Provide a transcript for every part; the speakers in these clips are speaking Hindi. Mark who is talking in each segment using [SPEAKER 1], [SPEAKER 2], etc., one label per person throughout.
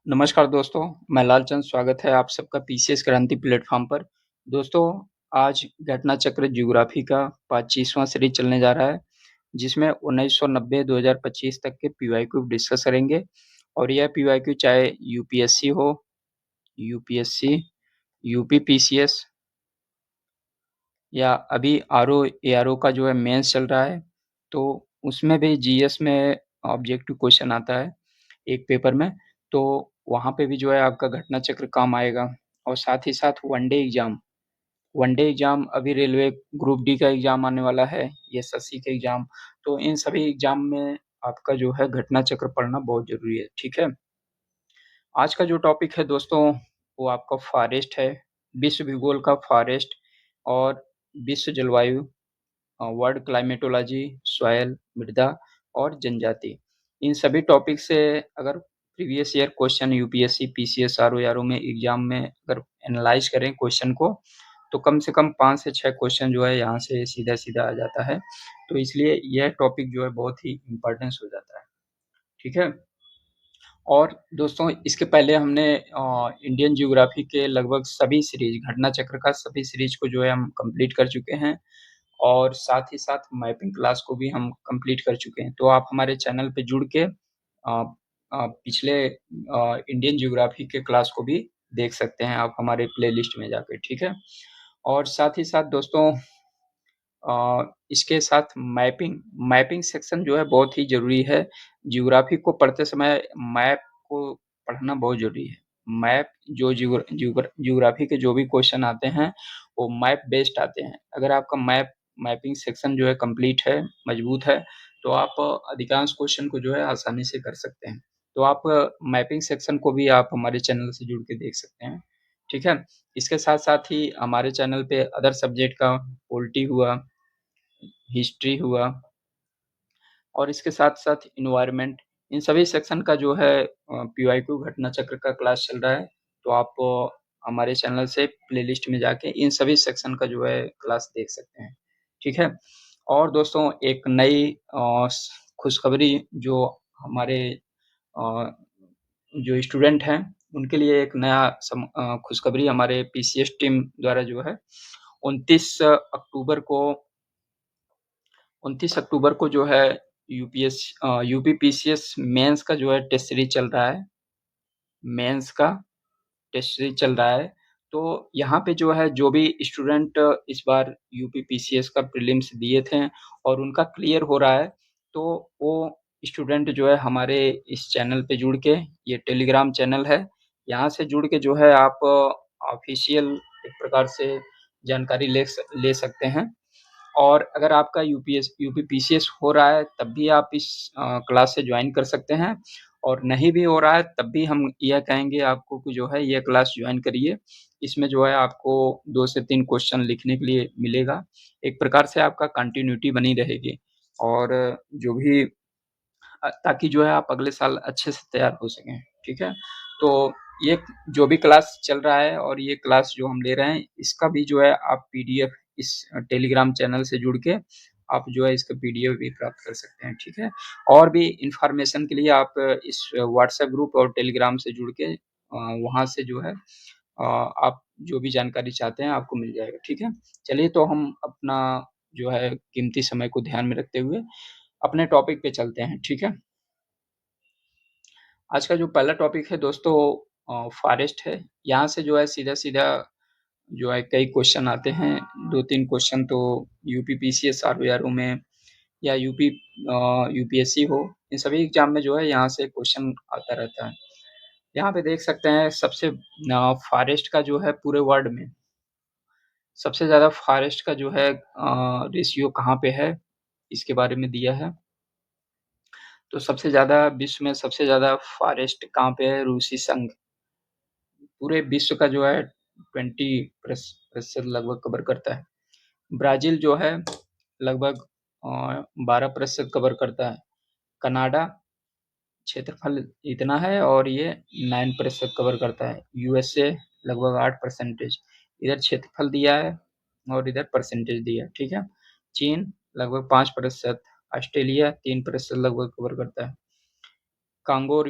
[SPEAKER 1] नमस्कार दोस्तों, मैं लालचंद स्वागत है आप सबका पीसीएस क्रांति प्लेटफ़ॉर्म पर। दोस्तों, आज घटना चक्र ज्योग्राफ़ी का 25वाँ सीरीज़ चलने जा रहा है, जिसमें 1990-2025 तक के पीवाईक्यू डिस्कस करेंगे और यह पीवाईक्यू चाहे यूपीएससी हो, यूपीएससी, यूपी पीसीएस या अभी आरओ, एआरओ का जो है मेंस चल रहा है, तो उसमें भी जीएस में ऑब्जेक्टिव क्वेश्चन आता है, एक पेपर में, तो वहाँ पे भी जो है आपका घटना चक्र काम आएगा और साथ ही साथ वन डे एग्ज़ाम अभी रेलवे ग्रुप डी का एग्ज़ाम आने वाला है, एसएससी का एग्ज़ाम, तो इन सभी एग्ज़ाम में आपका जो है घटना चक्र पढ़ना बहुत ज़रूरी है, ठीक है? आज का जो टॉपिक है दोस्तों, वो आपका फ़ॉरेस्ट है, विश्व भूगोल का फ़ॉरेस्ट और विश्व जलवायु वर्ल्ड क्लाइमेटोलॉजी, सॉइल, मृदा और जनजाति। इन सभी टॉपिक से अगर previous year question UPSC, PCS, RO में एग्ज़ाम में अगर एनालाइज़ करें क्वेश्चन को, तो कम से कम 5 से 6 क्वेश्चन जो है यहाँ से सीधा-सीधा आ जाता है। तो इसलिए यह टॉपिक जो है बहुत ही इम्पोर्टेंस हो जाता है, ठीक है? और दोस्तों इसके पहले हमने इंडियन ज्योग्राफी के लगभग सभी सीरीज़, घटना चक्र का सभी सीरीज़ को जो है हम कंप्लीट कर चुके हैं और साथ ही साथ मैपिंग क्लास को भी हम कंप्लीट कर चुके हैं। तो आप हमारे चैनल पे जुड़ के पिछले इंडियन ज्योग्राफी के क्लास को भी देख सकते हैं आप हमारे प्लेलिस्ट में जाके, ठीक है? और साथ ही साथ दोस्तों इसके साथ मैपिंग सेक्शन जो है बहुत ही ज़रूरी है। ज्योग्राफी को पढ़ते समय मैप को पढ़ना बहुत ज़रूरी है। मैप जो ज्योग्राफी के जो भी क्वेश्चन आते हैं, वो मैप बेस्ड आते हैं। अगर आपका मैपिंग सेक्शन जो है कंप्लीट है, मजबूत है, तो आप अधिकांश क्वेश्चन को जो है आसानी से कर सकते हैं। तो आप मैपिंग सेक्शन को भी आप हमारे चैनल से जुड़ के देख सकते हैं, ठीक है? इसके साथ-साथ ही हमारे चैनल पे अदर सब्जेक्ट का पॉलिटी हुआ, हिस्ट्री हुआ और इसके साथ-साथ एनवायरनमेंट, इन सभी सेक्शन का जो है पीवाईक्यू घटना चक्र का क्लास चल रहा है, तो आप हमारे चैनल से प्लेलिस्ट में जाके इन सभी सेक्शन का जो है क्लास देख सकते हैं, ठीक है? और दोस्तों एक नई खुशखबरी जो हमारे अ, जो स्टूडेंट हैं, उनके लिए एक नया खुशखबरी हमारे पीसीएस टीम द्वारा जो है 29 अक्टूबर को 29 अक्टूबर को जो है यूपी पीसीएस मेंस का जो है टेस्ट सीरीज़ चल रहा है। मेंस का टेस्ट सीरीज़ चल रहा है। तो यहाँ पे जो है जो भी स्टूडेंट इस बार यूपी पीसीएस का प्रीलिम्स दिए थे और उनका क्लियर हो रहा है, तो वो स्टूडेंट जो है हमारे इस चैनल पे जुड़ के, ये टेलीग्राम चैनल है, यहाँ से जुड़ के जो है आप ऑफ़िशियल एक प्रकार से जानकारी ले सकते हैं। और अगर आपका यूपी पीसीएस हो रहा है तब भी आप इस क्लास से जॉइन कर सकते हैं और नहीं भी हो रहा है तब भी हम यह कहेंगे आपको कि जो है ये क्लास जॉइन करिए। इसमें जो है आपको 2 से 3 क्वेश्चन लिखने के लिए मिलेगा। एक प्रकार से आपका कंटिन्यूटी बनी रहेगी और जो भी ताकि जो है आप अगले साल अच्छे से तैयार हो सकें, ठीक है? तो ये जो भी क्लास चल रहा है और ये क्लास जो हम ले रहे हैं, इसका भी जो है आप पीडीएफ इस टेलीग्राम चैनल से जुड़ के आप जो है इसका पीडीएफ भी प्राप्त कर सकते हैं, ठीक है? और भी इन्फॉर्मेशन के लिए आप इस व्हाट्सएप ग्रुप और टेलीग्राम से जुड़ के वहाँ से जो है आप जो भी जानकारी चाहते हैं आपको मिल जाएगा, ठीक है? चलिए तो हम अपना जो है कीमती समय को ध्यान में रखते हुए अपने टॉपिक पे चलते हैं, ठीक है? आज का जो पहला टॉपिक है दोस्तों फ़ॉरेस्ट है। यहाँ से जो है सीधा-सीधा जो है कई क्वेश्चन आते हैं, 2-3 क्वेश्चन तो यूपी पीसीएस, आरओ में या यूपीएससी हो, इन सभी एग्ज़ाम में जो है यहाँ से क्वेश्चन आता रहता है। यहाँ पे देख सकते हैं सबसे फ़ॉरेस्ट का जो है पूरे वर्ल्ड में, सबसे ज़्यादा फ़ॉरेस्ट का जो है रेशियो कहाँ पे है, इसके बारे में दिया है। तो सबसे ज़्यादा विश्व में सबसे ज़्यादा फ़ॉरेस्ट कहाँ पे है? रूसी संघ। पूरे विश्व का जो है 20% लगभग कवर करता है। ब्राज़ील जो है लगभग 12% कवर करता है। कनाडा क्षेत्रफल इतना है और ये 9% कवर करता है। यूएसए लगभग 8%, इधर क्षेत्रफल दिया है और इधर परसेंटेज दिया है, ठीक है? चीन लगभग 5%, ऑस्ट्रेलिया 3% लगभग कवर करता है। कांगो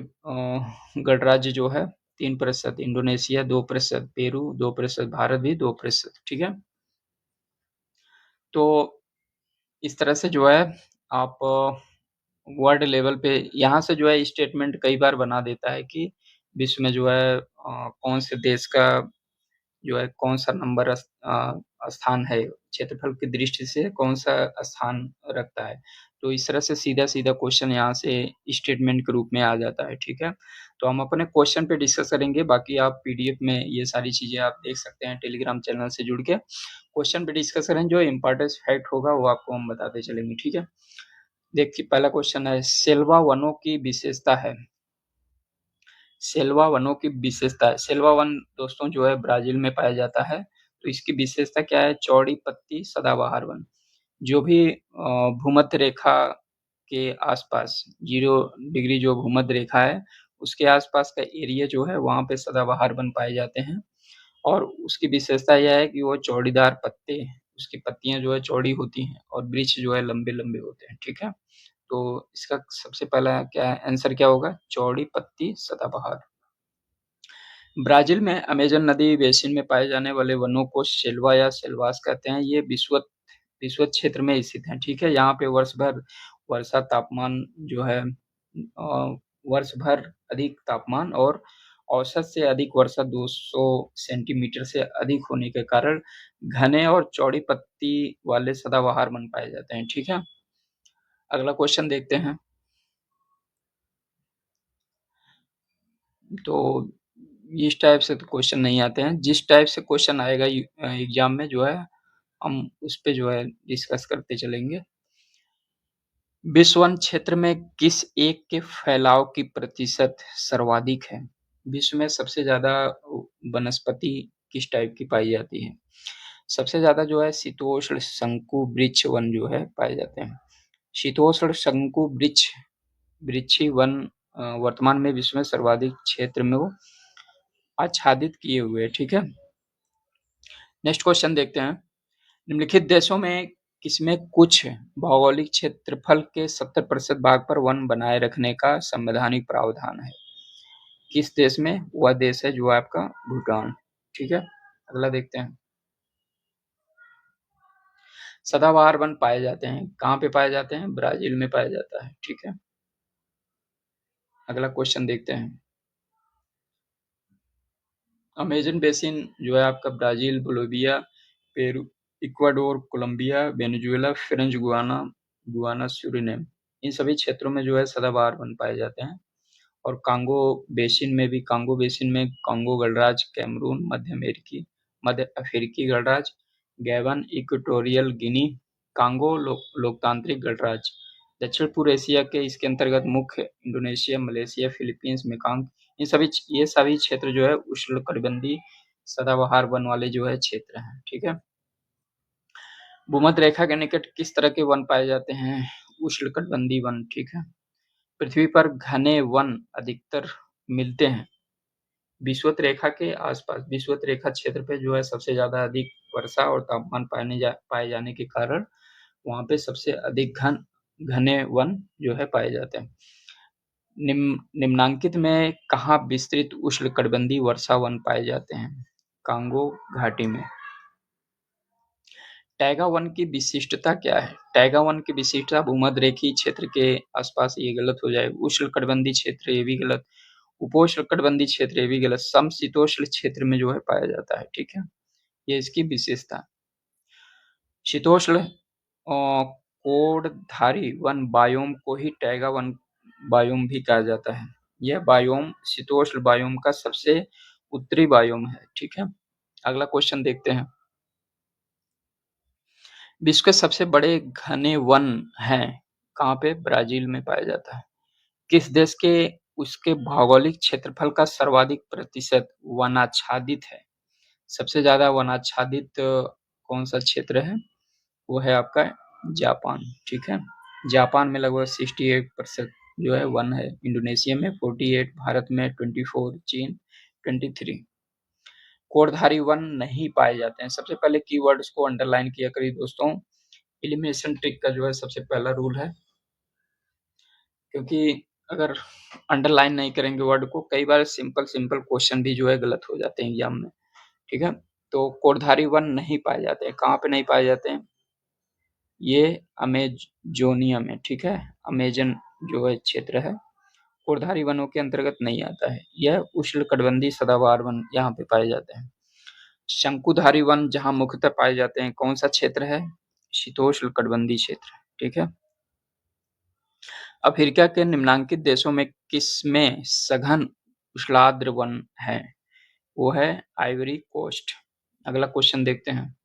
[SPEAKER 1] गणराज्य जो है 3%, इंडोनेशिया 2%, पेरू 2%, भारत भी 2%, ठीक है? तो इस तरह से जो है आप वर्ल्ड लेवल पे यहाँ से जो है स्टेटमेंट कई बार बना देता है कि विश्व में जो है कौन से देश का जो है कौन-सा नंबर स्थान है, क्षेत्रफल की दृष्टि से कौन-सा स्थान रखता है। तो इस तरह से सीधा-सीधा क्वेश्चन यहाँ से स्टेटमेंट के रूप में आ जाता है, ठीक है? तो हम अपने क्वेश्चन पे डिस्कस करेंगे, बाकी आप पीडीएफ में ये सारी चीज़ें आप देख सकते हैं टेलीग्राम चैनल से जुड़ के। क्वेश्चन पे डिस्कस करेंगे, जो इम्पोर्टेंट फैक्ट होगा वो आपको हम बताते चलेंगे, ठीक है? देखिए पहला क्वेश्चन है, सेल्वा वनों की विशेषता है। सेल्वा वनों की विशेषता है। सेल्वा वन दोस्तों जो है ब्राज़ील में पाया जाता है, तो इसकी विशेषता क्या है? चौड़ी पत्ती सदाबहार वन। जो भी भूमध्य रेखा के आसपास 0 डिग्री जो भूमध्य रेखा है, उसके आसपास का एरिया जो है वहाँ पे सदाबहार वन पाए जाते हैं और उसकी विशेषता यह है कि वो चौड़ीदार पत्ते, उसकी पत्तियाँ जो है चौड़ी होती हैं और वृक्ष जो है लंबे-लंबे होते हैं, ठीक है? तो इसका सबसे पहला क्या है आंसर क्या होगा? चौड़ी पत्ती सदाबहार। ब्राज़ील में अमेज़न नदी बेसिन में पाए जाने वाले वनों को सेल्वा या सेल्वास कहते हैं। ये विषुवत क्षेत्र में स्थित हैं, ठीक है? यहाँ पे वर्ष भर वर्षा तापमान जो है वर्ष भर अधिक तापमान और औसत से अधिक वर्षा 200 सेंटीमीटर से अधिक होने के कारण घने और चौड़ी पत्ती वाले सदाबहार वन पाए जाते हैं, ठीक है? अगला क्वेश्चन देखते हैं। तो इस टाइप से तो क्वेश्चन नहीं आते हैं। जिस टाइप से क्वेश्चन आएगा एग्ज़ाम में जो है, हम उस पे जो है डिस्कस करते चलेंगे। विश्व वन क्षेत्र में किस एक के फैलाव की प्रतिशत सर्वाधिक है? विश्व में सबसे ज़्यादा वनस्पति किस टाइप की पाई जाती है? सबसे ज़्यादा जो है शीतोष्ण शंकु वृक्ष वन जो है पाए जाते हैं। शीतोष्ण शंकु वृक्षी वन वर्तमान में विश्व में सर्वाधिक क्षेत्र में वो आच्छादित किए हुए हैं, ठीक है? नेक्स्ट क्वेश्चन देखते हैं। निम्नलिखित देशों में किसमें कुछ भौगोलिक क्षेत्रफल के 70% भाग पर वन बनाए रखने का संवैधानिक प्रावधान है? किस देश में? वह देश है जो आपका भूटान, ठीक है? अगला देखते हैं। सदाबहार वन पाए जाते हैं, कहाँ पे पाए जाते हैं? ब्राज़ील में पाया जाता है, ठीक है? अगला क्वेश्चन देखते हैं। अमेज़न बेसिन जो है आपका Brazil, Bolivia, Peru, Ecuador, Colombia, Venezuela, French Guiana, Guiana, Suriname, इन सभी क्षेत्रों में जो है सदाबहार वन पाए जाते हैं। और कांगो बेसिन में कांगो गणराज्य, कैमरून, मध्य अफ्रीकी गणराज्य, गैबन, इक्वेटोरियल गिनी, कांगो लोकतांत्रिक गणराज्य। दक्षिण पूर्व एशिया के इसके अंतर्गत मुख्य इंडोनेशिया, मलेशिया, फिलीपींस, मेकांग, ये सभी क्षेत्र जो है उष्णकटिबंधीय सदाबहार वन वाले जो है क्षेत्र हैं, ठीक है? भूमध्य रेखा के निकट किस तरह के वन पाए जाते हैं? उष्णकटिबंधीय वन, ठीक है? पृथ्वी पर घने वन अधिकतर मिलते हैं विषुवत रेखा के आसपास। विषुवत रेखा क्षेत्र पे जो है सबसे ज़्यादा अधिक वर्षा और तापमान पाए जाने के कारण वहाँ पे सबसे अधिक घने वन जो है पाए जाते हैं। निम्नांकित में कहाँ विस्तृत उष्णकटिबंधीय वर्षा वन पाए जाते हैं? कांगो घाटी में। टैगा वन की विशिष्टता क्या है? टैगा वन की विशिष्टता भूमध्य रेखीय क्षेत्र के आसपास, ये गलत हो जाएगा। उष्णकटिबंधीय क्षेत्र, ये भी गलत। उपोष्णकटिबंधीय क्षेत्र, ये भी गलत। समशीतोष्ण क्षेत्र में जो है पाया जाता है, ठीक है? ये इसकी विशेषता। शीतोष्ण कोड़धारी वन बायोम को ही टैगा वन बायोम भी कहा जाता है। यह बायोम शीतोष्ण बायोम का सबसे उत्तरी बायोम है, ठीक है? अगला क्वेश्चन देखते हैं। विश्व के सबसे बड़े घने वन हैं कहाँ पे? ब्राज़ील में पाया जाता है। किस देश के उसके भौगोलिक क्षेत्रफल का सर्वाधिक प्रतिशत वनाच्छादित है? सबसे ज़्यादा वनाच्छादित कौन-सा क्षेत्र है? वो है आपका जापान, ठीक है? जापान में लगभग 68% जो है वन है, इंडोनेशिया में 48, भारत में 24, चीन 23। कोड़धारी वन नहीं पाए जाते हैं। सबसे पहले कीवर्ड्स को अंडरलाइन किया करिए दोस्तों। एलिमिनेशन ट्रिक का जो है सबसे पहला रूल है, क्योंकि अगर अंडरलाइन नहीं करेंगे वर्ड को, कई बार सिंपल सिंपल क्वेश्चन भी जो है गलत हो जाते हैं एग्जाम में, ठीक है? तो कोडधारी वन नहीं पाए जाते हैं। कहाँ पे नहीं पाए जाते हैं? ये अमेजोनिया में, ठीक है? अमेजन जो है क्षेत्र है, कोडधारी वनों के अंतर्गत नहीं आता है। यह उष्णकटिबंधीय सदाबहार वन यहाँ पे पाए जाते हैं। शंकुधारी वन जहाँ मुख्यतः पाए जाते हैं, कौन सा क्षेत्र है? शीतोष्णकटिबंधीय क्षेत्र, ठीक है? अफ्रीका के निम्नलिखित देशों में किसमें सघन उष्णार्द्र वन है? वो है आइवरी कोस्ट। अगला क्वेश्चन देखते हैं।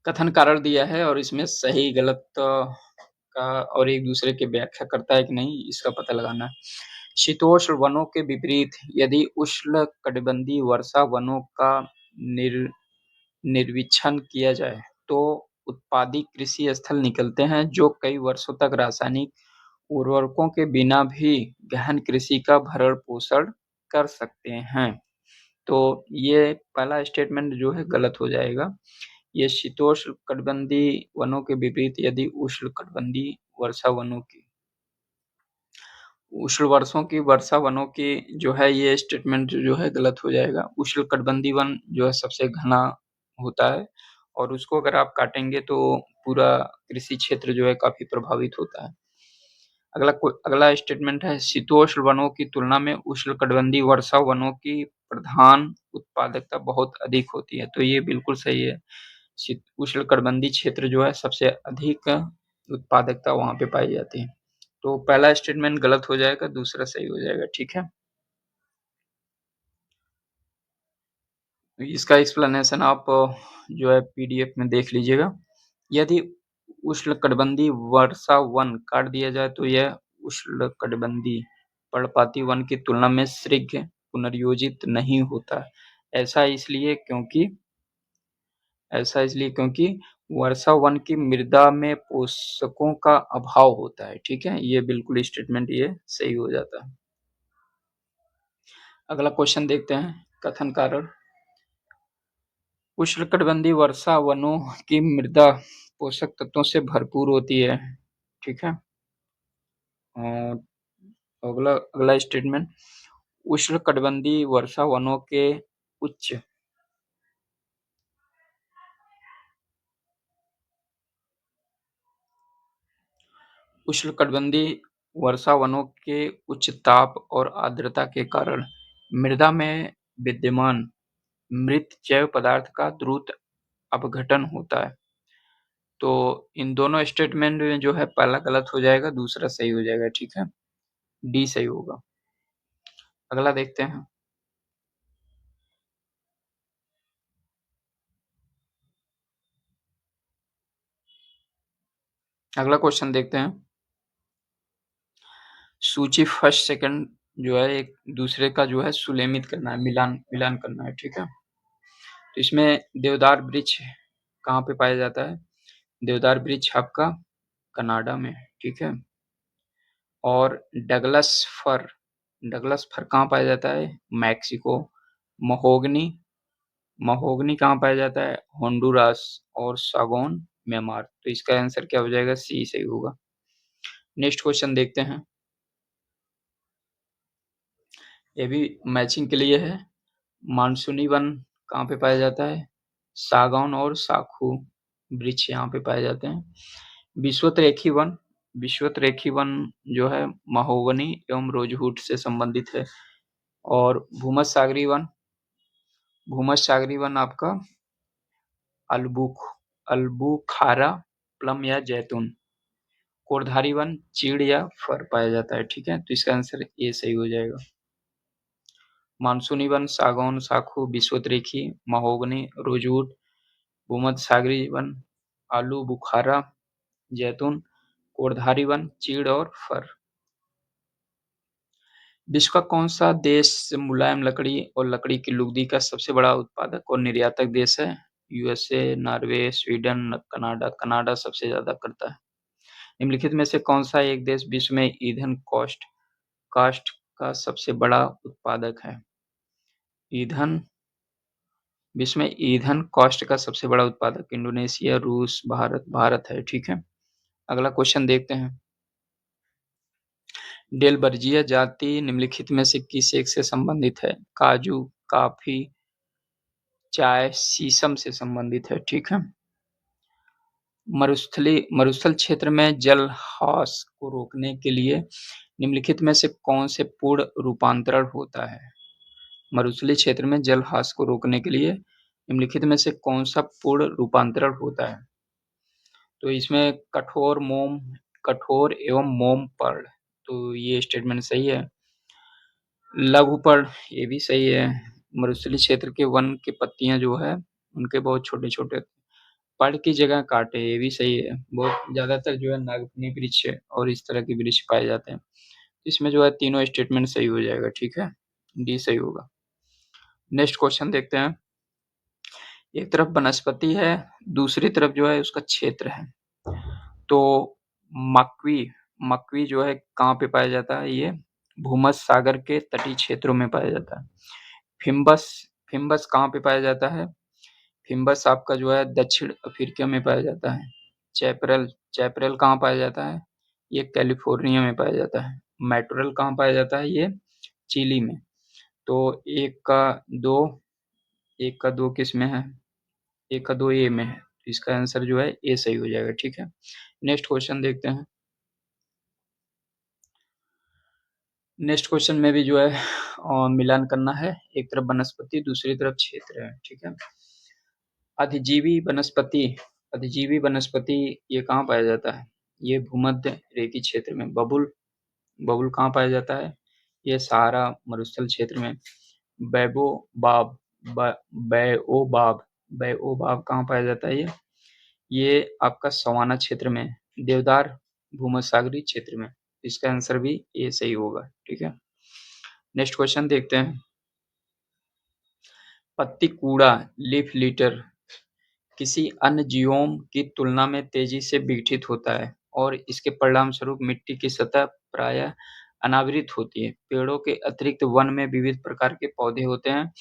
[SPEAKER 1] कथन कारण दिया है और इसमें सही गलत का और एक दूसरे की व्याख्या करता है कि नहीं, इसका पता लगाना है। शीतोष्ण वनों के विपरीत यदि उष्णकटिबंधीय वर्षा वनों का निर निर्विच्छन किया जाए तो उत्पादी कृषि स्थल निकलते हैं जो कई वर्षों तक रासायनिक उर्वरकों के बिना भी गहन कृषि का भरण पोषण कर सकते हैं। तो ये पहला स्टेटमेंट जो है गलत हो जाएगा। ये शीतोष्णकटिबंधीय वनों के विपरीत यदि उष्णकटिबंधीय वर्षा वनों की उष्ण वर्षों की वर्षा वनों की जो है ये स्टेटमेंट जो है गलत हो जाएगा। उष्णकटिबंधीय वन जो है सबसे घना होता है और उसको अगर आप काटेंगे तो पूरा कृषि क्षेत्र जो है काफी प्रभावित होता है। अगला स्टेटमेंट है शीतोष्ण वनों की तुलना में उष्णकटिबंधीय वर्षा वनों की प्रधान उत्पादकता बहुत अधिक होती है। तो ये बिल्कुल सही है। उष्णकटिबंधीय क्षेत्र जो है सबसे अधिक उत्पादकता वहां पे पाई जाती है। तो पहला स्टेटमेंट गलत हो जाएगा, दूसरा सही हो जाएगा, ठीक है? इसका एक्सप्लेनेशन आप जो है पीडीएफ में देख लीजिएगा। यदि उष्णकटिबंधीय वर्षा वन काट दिया जाए तो यह उष्णकटिबंधीय पर्णपाती वन की तुलना में शीघ्र पुनर्योजित नहीं होता। ऐसा इसलिए क्योंकि ऐसा इसलिए क्योंकि वर्षा वन की मृदा में पोषकों का अभाव होता है, ठीक है? ये बिल्कुल स्टेटमेंट ये सही हो जाता है। अगला क्वेश्चन देखते हैं। कथन कारण उष्णकटिबंधीय वर्षा वनों की मृदा पोषक तत्वों से भरपूर होती है, ठीक है? और अगला अगला स्टेटमेंट उष्णकटिबंधीय वर्षा वनों के उच्च उष्णकटिबंधीय वर्षा वनों के उच्च ताप और आर्द्रता के कारण मृदा में विद्यमान मृत जैव पदार्थ का द्रुत अपघटन होता है। तो इन दोनों स्टेटमेंट में जो है पहला गलत हो जाएगा, दूसरा सही हो जाएगा, ठीक है? डी सही होगा। अगला देखते हैं। अगला क्वेश्चन देखते हैं। सूची फर्स्ट सेकंड जो है एक दूसरे का जो है सुलेमित करना है, मिलान मिलान करना है, ठीक है? तो इसमें देवदार वृक्ष कहाँ पे पाया जाता है? देवदार वृक्ष आपका कनाडा में, ठीक है? और डगलस फर डगलस फर कहाँ पाया जाता है? मैक्सिको। महोगनी महोगनी कहाँ पाया जाता है? होंडुरास। और सागौन म्यांमार। तो इसका आंसर क्या हो जाएगा? सी सही होगा। नेक्स्ट क्वेश्चन देखते हैं। ये भी मैचिंग के लिए है। मानसूनी वन कहाँ पे पाया जाता है? सागौन और साखू वृक्ष यहाँ पे पाए जाते हैं। विश्वतरेखी वन जो है महोगनी एवं रोजवुड से संबंधित है। और भूमध्य सागरीय वन आपका अल्बुखारा प्लम या जैतून। कोरधारी वन चीड़ या फर पाया जाता है, ठीक है? तो इसका आंसर ए सही हो जाएगा। मानसूनी वन सागौन साखू विश्वतरेखी महोगनी रोजवुड भूमध्य सागरीय वन आलू बुखारा जैतून कोरधारी वन चीड़ और फर। विश्व का कौन सा देश मुलायम लकड़ी और लकड़ी की लुगदी का सबसे बड़ा उत्पादक और निर्यातक देश है? USA, Norway, Sweden, Canada. Canada सबसे ज्यादा करता है। निम्नलिखित में से कौन सा एक देश विश्व में ईंधन कास्ट का सबसे बड़ा उत्पादक है? ईंधन विश्व में ईंधन कास्ट का सबसे बड़ा उत्पादक इंडोनेशिया, रूस, भारत है, ठीक है? अगला क्वेश्चन देखते हैं। डेलबर्जिया जाति निम्नलिखित में से किस एक से संबंधित है? काजू, कॉफी, चाय, शीशम से संबंधित है, ठीक है। मरुस्थल क्षेत्र में जलहास को रोकने के लिए निम्नलिखित में से कौन से पूर्ण रूपांतरण होता है? मरुस्थलीय क्षेत्र में जलहास को रोकने के लिए निम्नलिखित में से कौन सा पूर्ण रूपांतरण होता है? तो इसमें कठोर एवं मोम पर्ल, तो ये स्टेटमेंट सही है। लघु पर्ल, ये भी सही है। मरुस्थलीय क्षेत्र के वन की पत्तियां जो है उनके बहुत छोटे छोटे, पर्ल की जगह काटे, ये भी सही है। बहुत ज्यादातर जो है नागफनी वृक्ष और इस तरह के वृक्ष पाए जाते हैं। इसमें जो है तीनों स्टेटमेंट सही हो जाएगा, ठीक है, डी सही होगा। नेक्स्ट क्वेश्चन देखते हैं। एक तरफ वनस्पति है, दूसरी तरफ जो है उसका क्षेत्र है। तो मकवी जो है कहाँ पे पाया जाता है? ये भूमध्य सागर के तटीय क्षेत्रों में पाया जाता है। फिम्बस कहाँ पे पाया जाता है? फिम्बस आपका जो है दक्षिण अफ्रीका में पाया जाता है। चैपरेल कहाँ पाया जाता है? ये कैलिफोर्निया में पाया जाता है। मैटोरल कहाँ पाया जाता है? ये चिली में। तो एक का दो किस में है? एक का दो ए में है। इसका आंसर जो है ए सही हो जाएगा, ठीक है। नेक्स्ट क्वेश्चन देखते हैं। नेक्स्ट क्वेश्चन में भी जो है मिलान करना है। एक तरफ वनस्पति, दूसरी तरफ क्षेत्र है, ठीक है। अधिजीवी वनस्पति ये कहाँ पाया जाता है? ये भूमध्य रेखी क्षेत्र में। बबुल कहाँ पाया जाता है? ये सहारा मरुस्थल क्षेत्र में। बैओबाब बैओबाब कहाँ पाया जाता है? ये आपका सवाना क्षेत्र में। देवदार भूमध्य सागरीय क्षेत्र में। इसका आंसर भी ए सही होगा, ठीक है। नेक्स्ट क्वेश्चन देखते हैं। पत्ती कूड़ा लीफ लिटर किसी अन्य जियोम की तुलना में तेजी से विघटित होता है और इसके परिणाम स्वरूप मिट्टी की सतह प्रायः अनावृत होती है। पेड़ों के अतिरिक्त वन में विविध प्रकार के पौधे होते हैं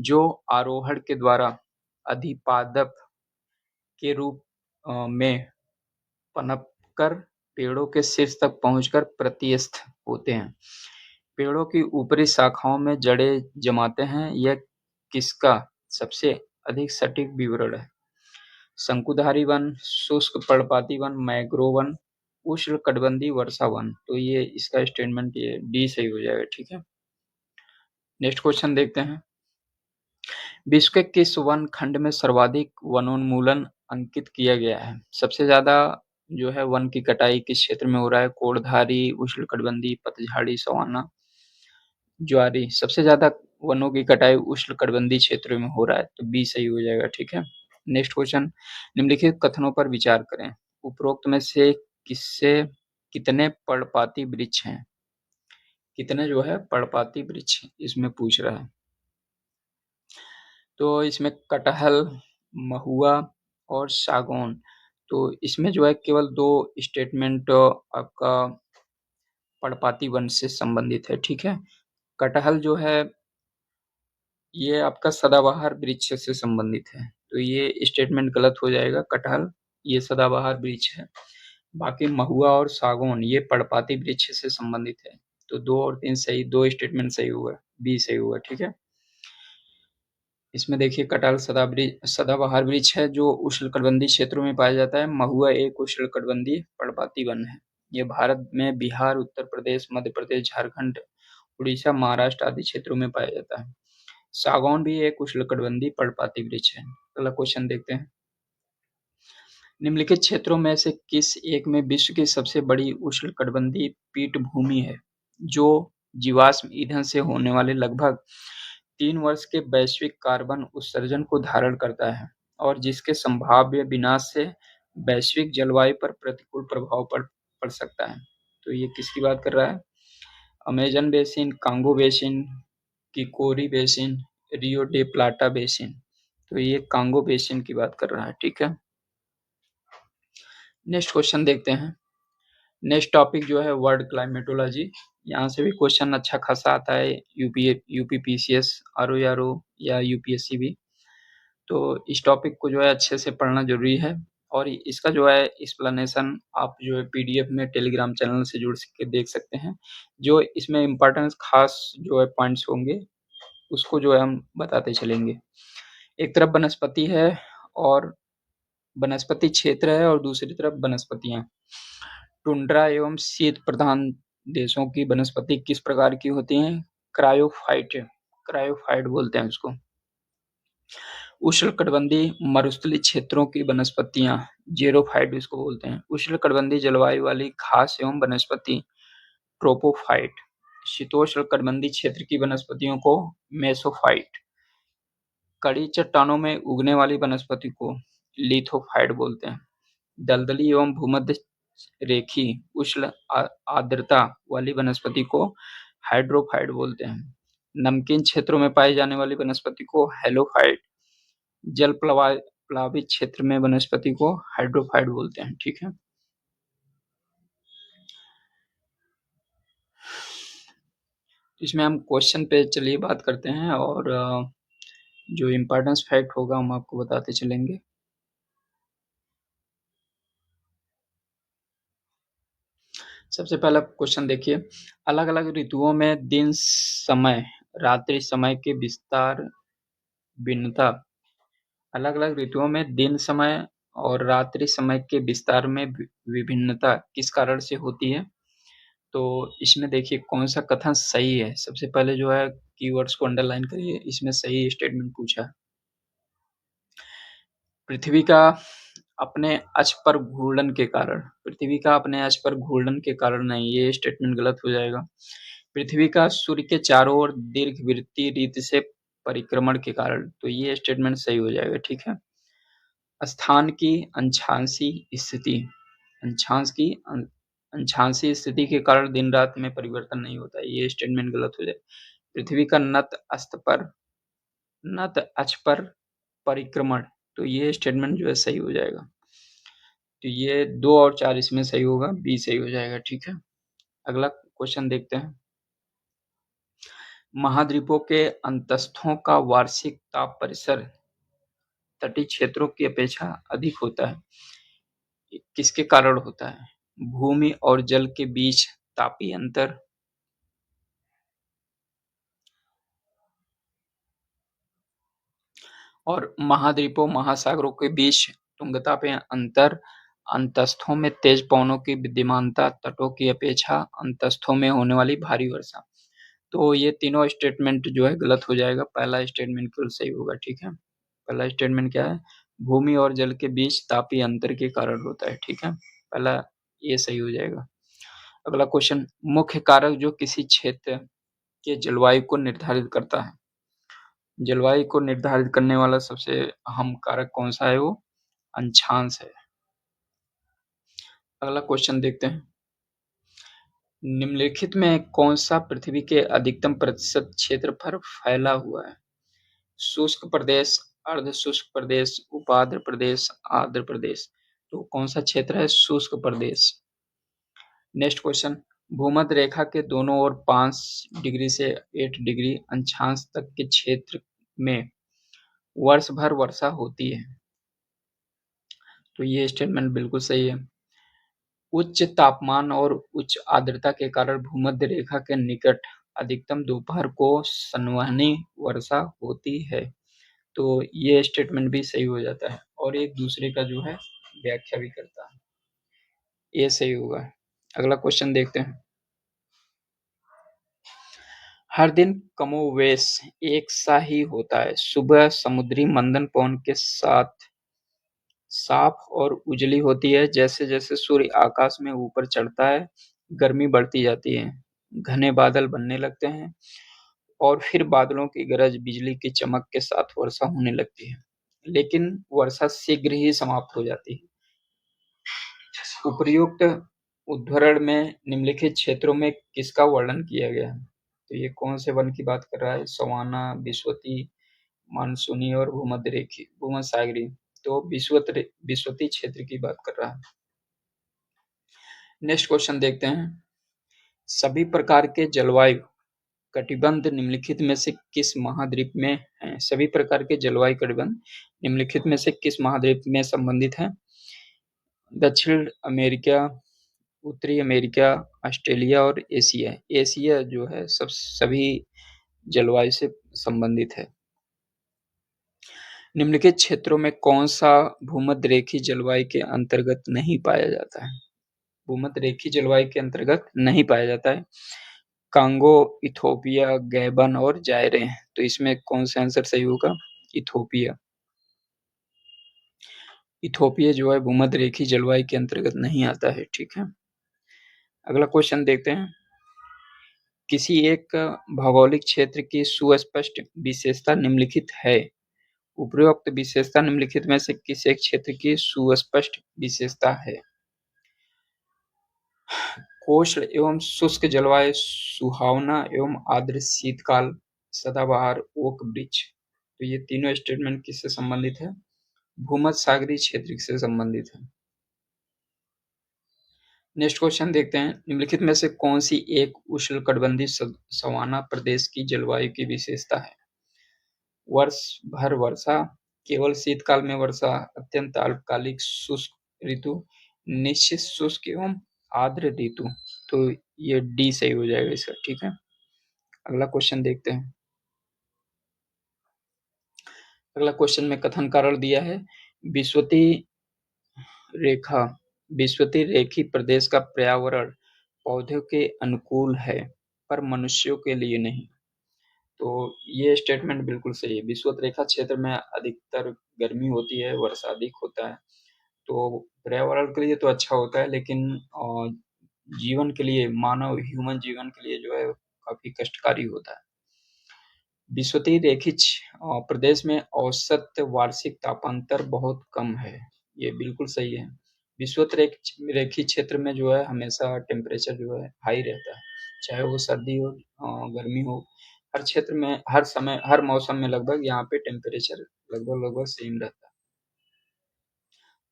[SPEAKER 1] जो आरोहण के द्वारा अधिपादप के रूप में पनपकर पेड़ों के शीर्ष तक पहुंचकर प्रतिस्थ होते हैं। पेड़ों की ऊपरी शाखाओं में जड़ें जमाते हैं। यह किसका सबसे अधिक सटीक विवरण है? शंकुधारी वन, शुष्क पर्णपाती वन, मैंग्रोव वन, उष्णकटिबंधीय वर्षा वन। तो ये इसका स्टेटमेंट ये डी सही हो जाएगा, ठीक है। नेक्स्ट क्वेश्चन देखते हैं। विश्व के किस वन खंड में सर्वाधिक वनोन्मूलन अंकित किया गया है? सबसे ज्यादा जो है वन की कटाई किस क्षेत्र में हो रहा है? कोड़धारी, उष्णकटिबंधीय, पतझड़ी, सवाना, ज्वारी। सबसे ज्यादा वनों की कटाई उष्णकटिबंधीय क्षेत्रों में हो रहा है, तो बी सही हो जाएगा, ठीक है। Next question. निम्नलिखित कथनों पर विचार करें। उपरोक्त में से किससे कितने पर्णपाती वृक्ष हैं? कितने जो है पर्णपाती वृक्ष इसमें पूछ रहा है। तो इसमें कटहल, महुआ और सागौन। तो इसमें जो है केवल दो स्टेटमेंट आपका पर्णपाती वन से संबंधित है, ठीक है। कटहल जो है ये आपका सदाबहार वृक्ष से संबंधित है, तो ये स्टेटमेंट गलत हो जाएगा। कटहल ये सदाबहार वृक्ष है। बाकी महुआ और सागौन ये पर्णपाती वृक्ष से संबंधित है। तो 2 और 3 सही, 2 स्टेटमेंट सही हुआ, बी सही हुआ, ठीक है। इसमें देखिए कटहल सदाबहार वृक्ष है जो उष्णकटिबंधीय क्षेत्रों में पाया जाता है। महुआ एक उष्णकटिबंधीय पर्णपाती वन है। ये भारत में बिहार, उत्तर प्रदेश, मध्य प्रदेश, झारखंड, उड़ीसा, महाराष्ट्र आदि क्षेत्रों में पाया जाता है। सागौन भी एक उष्णकटिबंधीय पर्णपाती वृक्ष है। अगला क्वेश्चन देखते हैं। निम्नलिखित क्षेत्रों में से किस एक में विश्व की सबसे बड़ी उष्णकटिबंधीय पीठभूमि है जो जीवाश्म ईंधन से होने वाले लगभग 3 वर्ष के वैश्विक कार्बन उत्सर्जन को धारण करता है और जिसके संभाव्य विनाश से वैश्विक जलवायु पर प्रतिकूल प्रभाव पड़ सकता है? तो ये किसकी बात कर रहा है? Amazon basin, Congo basin, Kikori basin, Rio de Plata basin. तो ये कांगो बेसिन की बात कर रहा है, ठीक है। नेक्स्ट क्वेश्चन देखते हैं। नेक्स्ट टॉपिक जो है वर्ल्ड क्लाइमेटोलॉजी। यहाँ से भी क्वेश्चन अच्छा खासा आता है। यूपीपीसीएस, आरओ या यूपीएससी भी। तो इस टॉपिक को जो है अच्छे से पढ़ना जरूरी है। और इसका जो है एक्सप्लेनेशन आप जो है पीडीएफ में टेलीग्राम चैनल से जुड़ के देख सकते हैं। जो इसमें इम्पोर्टेंस खास जो है पॉइंट्स होंगे, उसको जो है हम बताते चलेंगे। एक तरफ वनस्पति है और वनस्पति क्षेत्र है और दूसरी तरफ वनस्पतियाँ। टुंड्रा एवं शीत प्रधान देशों की वनस्पति किस प्रकार की होती हैं? क्रायोफाइट, क्रायोफाइट बोलते हैं उसको। उष्णकटिबंधीय मरुस्थलीय क्षेत्रों की वनस्पतियाँ ज़ेरोफाइट इसको बोलते हैं। उष्णकटिबंधीय जलवायु वाली घास एवं वनस्पति ट्रोपोफाइट। शीतोष्णकटिबंधीय क्षेत्र की वनस्पतियों को मेसोफाइट। कड़ी चट्टानों में उगने वाली वनस्पति को लिथोफाइट बोलते हैं। दलदली एवं भूमध्य रेखी उष्ण आर्द्रता वाली वनस्पति को हाइड्रोफाइट बोलते हैं। नमकीन क्षेत्रों में पाई जाने वाली वनस्पति को हेलोफाइट, जल प्लावित क्षेत्र में वनस्पति को हाइड्रोफाइट बोलते हैं। ठीक है। इसमें हम क्वेश्चन पे चलिए बात करते हैं और जो इम्पोर्टेंस फैक्ट होगा हम आपको बताते चलेंगे। सबसे पहला क्वेश्चन देखिए, अलग-अलग ऋतुओं में दिन समय, रात्रि समय के विस्तार भिन्नता, अलग-अलग ऋतुओं में दिन समय और रात्रि समय के विस्तार में विभिन्नता किस कारण से होती है? तो इसमें देखिए कौन सा कथन सही है। सबसे पहले जो है कीवर्ड्स को अंडरलाइन करिए, इसमें सही स्टेटमेंट पूछा है। पृथ्वी का अपने अक्ष पर घूर्णन के कारण, पृथ्वी का अपने अक्ष पर घूर्णन के कारण नहीं, ये स्टेटमेंट गलत हो जाएगा। पृथ्वी का सूर्य के चारों ओर दीर्घवृत्तीय रीति से परिक्रमण के कारण, तो ये स्टेटमेंट सही हो जाएगा। ठीक है। स्थान की अंशांशी स्थिति, अंशांश की अंशांशी स्थिति के कारण दिन रात में परिवर्तन नहीं होता है, ये स्टेटमेंट गलत हो जाएगा। पृथ्वी का नत अक्ष पर परिक्रमण, तो ये स्टेटमेंट जो है सही हो जाएगा। तो ये 2 और 4 इसमें सही होगा, बी सही हो जाएगा। ठीक है। अगला क्वेश्चन देखते हैं। महाद्वीपों के अंतस्थों का वार्षिक ताप परिसर तटीय क्षेत्रों की अपेक्षा अधिक होता है, किसके कारण होता है? भूमि और जल के बीच तापीय अंतर, और महाद्वीपों महासागरों के बीच तुंगता अंतर, अंतस्थों में तेज पवनों की विद्यमानता, तटों की अपेक्षा अंतस्थों में होने वाली भारी वर्षा। तो ये तीनों स्टेटमेंट जो है गलत हो जाएगा, पहला स्टेटमेंट केवल सही होगा। ठीक है। पहला स्टेटमेंट क्या है? भूमि और जल के बीच तापीय अंतर के कारण होता है। ठीक है, पहला ये सही हो जाएगा। अगला क्वेश्चन, मुख्य कारक जो किसी क्षेत्र के जलवायु को निर्धारित करता है। जलवायु को निर्धारित करने वाला सबसे अहम कारक कौन सा है? वो अंशांश है। अगला क्वेश्चन देखते हैं। निम्नलिखित में कौन सा पृथ्वी के अधिकतम प्रतिशत क्षेत्र पर फैला हुआ है? शुष्क प्रदेश, अर्ध शुष्क प्रदेश, उपाद्र प्रदेश, आर्द्र प्रदेश। तो कौन सा क्षेत्र है? शुष्क प्रदेश। नेक्स्ट क्वेश्चन, भूमध्य रेखा के दोनों ओर 5 डिग्री से 8 डिग्री अक्षांश तक के क्षेत्र में वर्ष भर वर्षा होती है। तो ये स्टेटमेंट बिल्कुल सही है। उच्च तापमान और उच्च आर्द्रता के कारण भूमध्य रेखा के निकट अधिकतम दोपहर को संवहनी वर्षा होती है। तो ये स्टेटमेंट भी सही हो जाता है और एक दूसरे का जो है व्याख्या भी करता है, ये सही होगा। अगला क्वेश्चन देखते हैं। हर दिन कमोवेश एक सा ही होता है। सुबह समुद्री मंदन पवन के साथ साफ और उजली होती है। जैसे जैसे सूर्य आकाश में ऊपर चढ़ता है, गर्मी बढ़ती जाती है, घने बादल बनने लगते हैं और फिर बादलों की गरज, बिजली की चमक के साथ वर्षा होने लगती है। लेकिन वर्षा शीघ्र ही समाप्त हो जाती है। उपर्युक्त उद्धरण में निम्नलिखित क्षेत्रों में किसका वर्णन किया गया है? तो ये कौन से वन की बात कर रहा है? सवाना, विश्वती, मानसूनी और भूमध्यसागरीय। तो विश्वती क्षेत्र की बात कर रहा है। नेक्स्ट क्वेश्चन देखते हैं। सभी प्रकार के जलवायु कटिबंध निम्नलिखित में से किस महाद्वीप में हैं? सभी प्रकार के जलवायु कटिबंध निम्नलिखित में से किस महाद्वीप में संबंधित हैं? दक्षिण अमेरिका, उत्तरी अमेरिका, ऑस्ट्रेलिया और एशिया। एशिया जो है सभी जलवायु से संबंधित है। निम्नलिखित क्षेत्रों में कौन-सा भूमध्यरेखीय जलवायु के अंतर्गत नहीं पाया जाता है? भूमध्यरेखीय जलवायु के अंतर्गत नहीं पाया जाता है। कांगो, इथोपिया, गैबन और जायरे। तो इसमें कौन सा आंसर सही होगा? इथोपिया। इथोपिया जो है भूमध्यरेखीय जलवायु के अंतर्गत नहीं आता है। ठीक है, अगला क्वेश्चन देखते हैं। किसी एक भौगोलिक क्षेत्र की सुस्पष्ट विशेषता निम्नलिखित है। उपरोक्त विशेषता निम्नलिखित में से किस एक क्षेत्र की सुस्पष्ट विशेषता है? कोष्ण एवं शुष्क जलवायु, सुहावना एवं आर्द्र शीतकाल, सदाबहार, ओक वृक्ष। तो ये तीनों स्टेटमेंट किससे संबंधित है? भूमध्य सागरीय क्षेत्र से संबंधित है। नेक्स्ट क्वेश्चन देखते हैं। निम्नलिखित में से कौन सी एक उष्णकटिबंधीय सवाना प्रदेश की जलवायु की विशेषता है? वर्ष भर वर्षा, केवल शीतकाल में वर्षा, अत्यंत अल्पकालिक शुष्क ऋतु, निश्चित शुष्क एवं आर्द्र ऋतु। तो ये डी सही हो जाएगा इसका। ठीक है, अगला क्वेश्चन देखते हैं। अगला क्वेश्चन में कथन कारण दिया है। विषुवती रेखा, विषुवती रेखी प्रदेश का पर्यावरण पौधों के अनुकूल है पर मनुष्यों के लिए नहीं। तो ये स्टेटमेंट बिल्कुल सही है। विषुवत रेखा क्षेत्र में अधिकतर गर्मी होती है, वर्षा अधिक होता है, तो पर्यावरण के लिए तो अच्छा होता है, लेकिन जीवन के लिए, मानव ह्यूमन जीवन के लिए जो है काफी कष्टकारी होता है। विषुवतीय रेखी प्रदेश में औसत वार्षिक तापांतर बहुत कम है। ये बिल्कुल सही है। विषुवत रेखी क्षेत्र में जो है हमेशा टेम्परेचर जो है हाई रहता है, चाहे वो सर्दी हो गर्मी हो। हर क्षेत्र में, हर समय, हर मौसम में लगभग यहाँ पे टेम्परेचर लगभग सेम रहता है।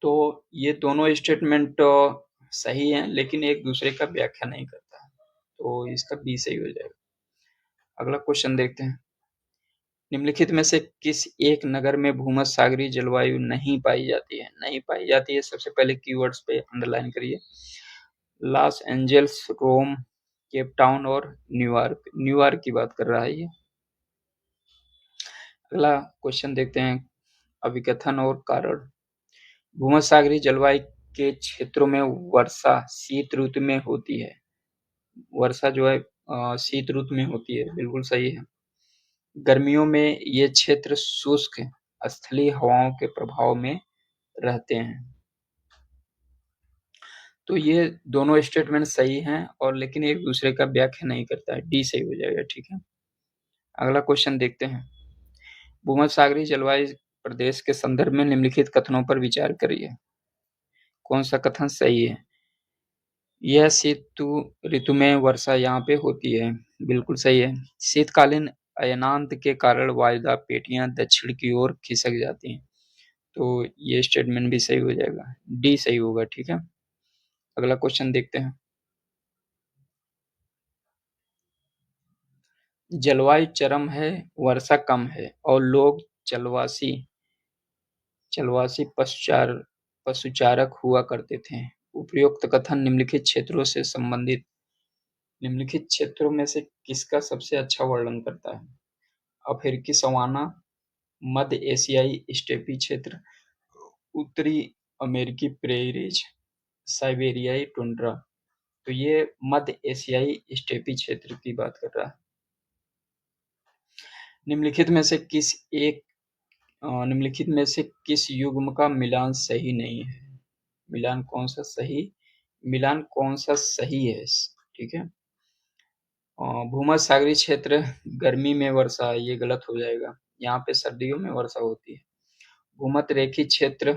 [SPEAKER 1] तो ये दोनों स्टेटमेंट सही है, लेकिन एक दूसरे का व्याख्या नहीं करता है, तो इसका बी सही हो जाएगा। अगला क्वेश्चन देखते हैं। निम्नलिखित में से किस एक नगर में भूमध्य सागरीय जलवायु नहीं पाई जाती है? नहीं पाई जाती है, सबसे पहले कीवर्ड्स पे अंडरलाइन करिए। लॉस एंजल्स, रोम, केप टाउन और न्यूयॉर्क। न्यूयॉर्क की बात कर रहा है ये। अगला क्वेश्चन देखते हैं। अभिकथन और कारण। भूमध्य सागरीय जलवायु के क्षेत्रों में वर्षा शीत ऋतु में होती है। वर्षा जो है शीत ऋतु में होती है, बिल्कुल सही है। गर्मियों में ये क्षेत्र शुष्क स्थलीय हवाओं के प्रभाव में रहते हैं। तो ये दोनों स्टेटमेंट सही हैं, और लेकिन एक दूसरे का व्याख्या नहीं करता है। डी सही हो जाएगा। ठीक है, अगला क्वेश्चन देखते हैं। भूमध्य सागरीय जलवायु प्रदेश के संदर्भ में निम्नलिखित कथनों पर विचार करिए। कौन सा कथन सही है? यह शीत ऋतु में वर्षा यहाँ पे होती है, बिल्कुल सही है। शीतकालीन अयनांत के कारण वायुदाब पेटियां दक्षिण की ओर खिसक जाती हैं, तो ये स्टेटमेंट भी सही हो जाएगा। डी सही होगा। ठीक है, अगला क्वेश्चन देखते हैं। जलवायु चरम है, वर्षा कम है और लोग जलवासी जलवासी पशुचारक हुआ करते थे। उपयुक्त कथन निम्नलिखित क्षेत्रों से संबंधित, निम्नलिखित क्षेत्रों में से किसका सबसे अच्छा वर्णन करता है? अफ्रीकी सवाना, मध्य एशियाई स्टेपी क्षेत्र, उत्तरी अमेरिकी प्रेरीज, साइबेरियाई टुंड्रा। तो ये मध्य एशियाई स्टेपी क्षेत्र की बात कर रहा है। निम्नलिखित में से किस एक निम्नलिखित में से किस युग्म का मिलान सही नहीं है? मिलान कौन सा सही है? ठीक है, भूमध्य सागरीय क्षेत्र गर्मी में वर्षा, ये गलत हो जाएगा। यहाँ पे सर्दियों में वर्षा होती है। भूमध्य रेखीय क्षेत्र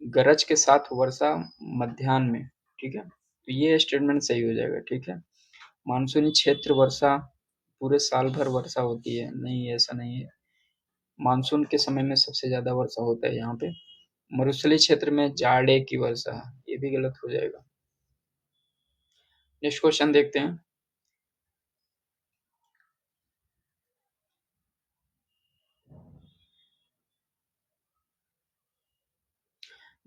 [SPEAKER 1] गरज के साथ वर्षा मध्याह्न में। ठीक है, तो ये स्टेटमेंट सही हो जाएगा। ठीक है, मानसूनी क्षेत्र वर्षा पूरे साल भर वर्षा होती है, नहीं ऐसा नहीं है। मानसून के समय में सबसे ज्यादा वर्षा होता है यहाँ पे। मरुस्थलीय क्षेत्र में जाड़े की वर्षा, ये भी गलत हो जाएगा। नेक्स्ट क्वेश्चन देखते हैं।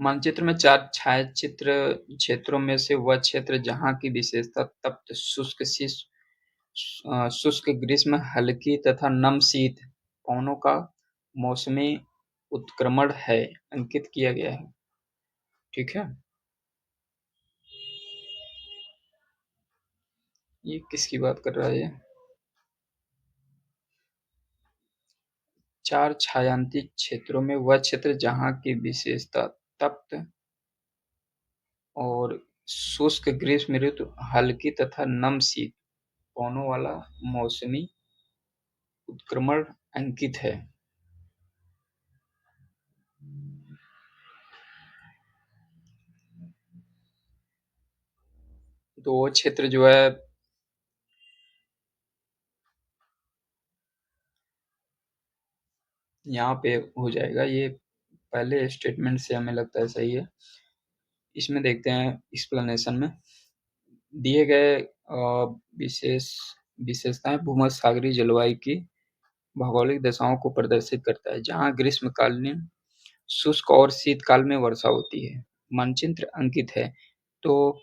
[SPEAKER 1] मानचित्र में 4 छायाचित्र क्षेत्रों में से वह क्षेत्र जहाँ की विशेषता तप्त शुष्क ग्रीष्म, हल्की तथा नम शीत पवनों का मौसमी उत्क्रमण है, अंकित किया गया है। ठीक है? ये किसकी बात कर रहा है ये? 4 छायांकित क्षेत्रों में वह क्षेत्र जहाँ की विशेषता तप्त और शुष्क ग्रीष्म ऋतु, हल्की तथा नम शीत पवनों वाला मौसमी उत्क्रमण अंकित है। तो वो क्षेत्र जो है यहाँ पे हो जाएगा। ये पहले स्टेटमेंट से हमें लगता है सही है। इसमें देखते हैं एक्सप्लेनेशन में दिए गए विशेष विशेषताएं भूमध्यसागरीय जलवायु की भौगोलिक दशाओं को प्रदर्शित करता है, जहाँ ग्रीष्मकालीन शुष्क और शीतकाल में वर्षा होती है। मानचित्र अंकित है। तो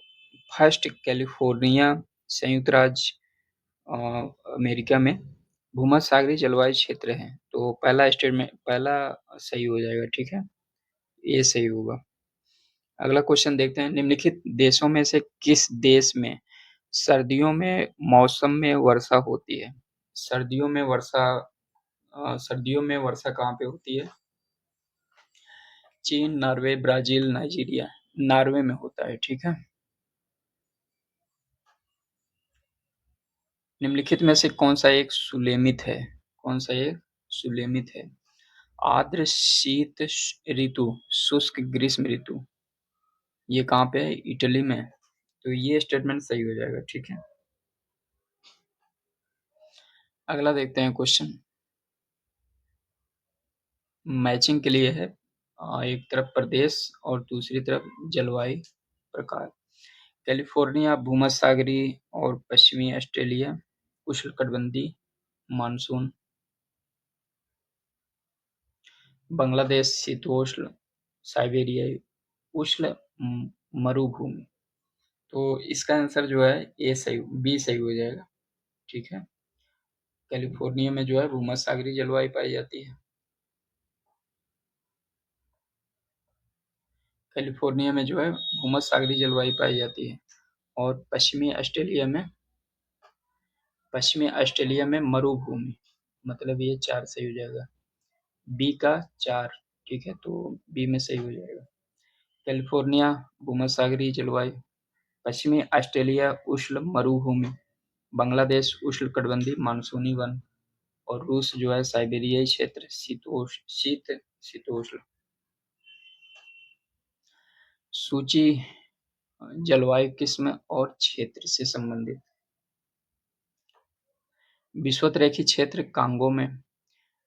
[SPEAKER 1] फर्स्ट कैलिफोर्निया, संयुक्त राज्य अमेरिका में भूमध्यसागरीय जलवायु क्षेत्र है। तो पहला स्टेटमेंट पहला सही हो जाएगा। ठीक है, ये सही होगा। अगला क्वेश्चन देखते हैं, निम्नलिखित देशों में से किस देश में सर्दियों में मौसम में वर्षा होती है? सर्दियों में वर्षा कहाँ पे होती है? चीन, नॉर्वे, ब्राजील, नाइजीरिया। नॉर्वे में होता है। ठीक है। निम्नलिखित में से कौन सा एक सुलेमित है? कौन सा एक सुलेमित है? आर्द्र शीत ऋतु, शुष्क ग्रीष्म ऋतु, ये कहाँ पे है? इटली में। तो ये स्टेटमेंट सही हो जाएगा। ठीक है। अगला देखते हैं क्वेश्चन, मैचिंग के लिए है। एक तरफ प्रदेश और दूसरी तरफ जलवायु प्रकार। कैलिफोर्निया भूमध्यसागरीय और पश्चिमी ऑस्ट्रेलिया उष्णकटिबंधीय मानसून। बांग्लादेश शीतोष्ण साइबेरियाई उष्ण मरुभूमि। तो इसका आंसर जो है ए सही, बी सही हो जाएगा। ठीक है। कैलिफोर्निया में जो है भूमध्यसागरीय जलवायु पाई जाती है। कैलिफोर्निया में जो है भूमध्यसागरीय जलवायु पाई जाती है। और पश्चिमी ऑस्ट्रेलिया में मरुभूमि। मतलब ये 4 सही हो जाएगा। बी का 4। ठीक है, तो बी में सही हो जाएगा। कैलिफोर्निया भूमध्यसागरीय जलवायु, पश्चिमी ऑस्ट्रेलिया उष्ण मरुभूमि, बांग्लादेश उष्णकटिबंधीय मानसूनी वन, और रूस जो है साइबेरियाई क्षेत्र शीतोष्ण। सूची जलवायु किस्म और क्षेत्र से संबंधित। विषुवत-रेखीय क्षेत्र कांगो में।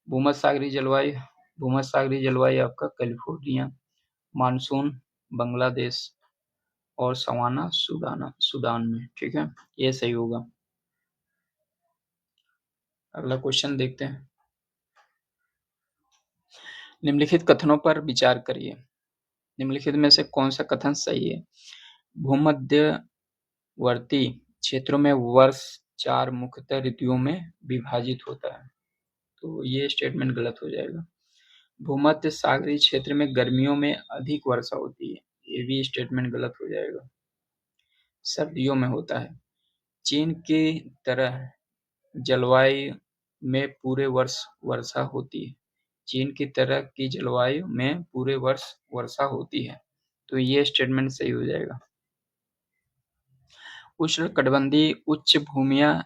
[SPEAKER 1] भूमध्यसागरीय जलवायु आपका कैलिफोर्निया, मानसून बांग्लादेश और सवाना सूडान में। ठीक है, ये सही होगा। अगला क्वेश्चन देखते हैं, निम्नलिखित कथनों पर विचार करिए। निम्नलिखित में से कौन सा कथन सही है? भूमध्यवर्ती क्षेत्रों में वर्ष 4 मुख्यतः ऋतुओं में विभाजित होता है। तो ये स्टेटमेंट गलत हो जाएगा। भूमध्य सागरीय क्षेत्र में गर्मियों में अधिक वर्षा होती है। ये भी स्टेटमेंट गलत हो जाएगा। सर्दियों में होता है। चीन की तरह जलवायु में पूरे वर्ष वर्षा होती है। चीन की तरह की जलवायु में पूरे वर्ष वर्षा होती है। तो ये स्टेटमेंट सही हो जाएगा। उष्णकटिबंधीय उच्च भूमियां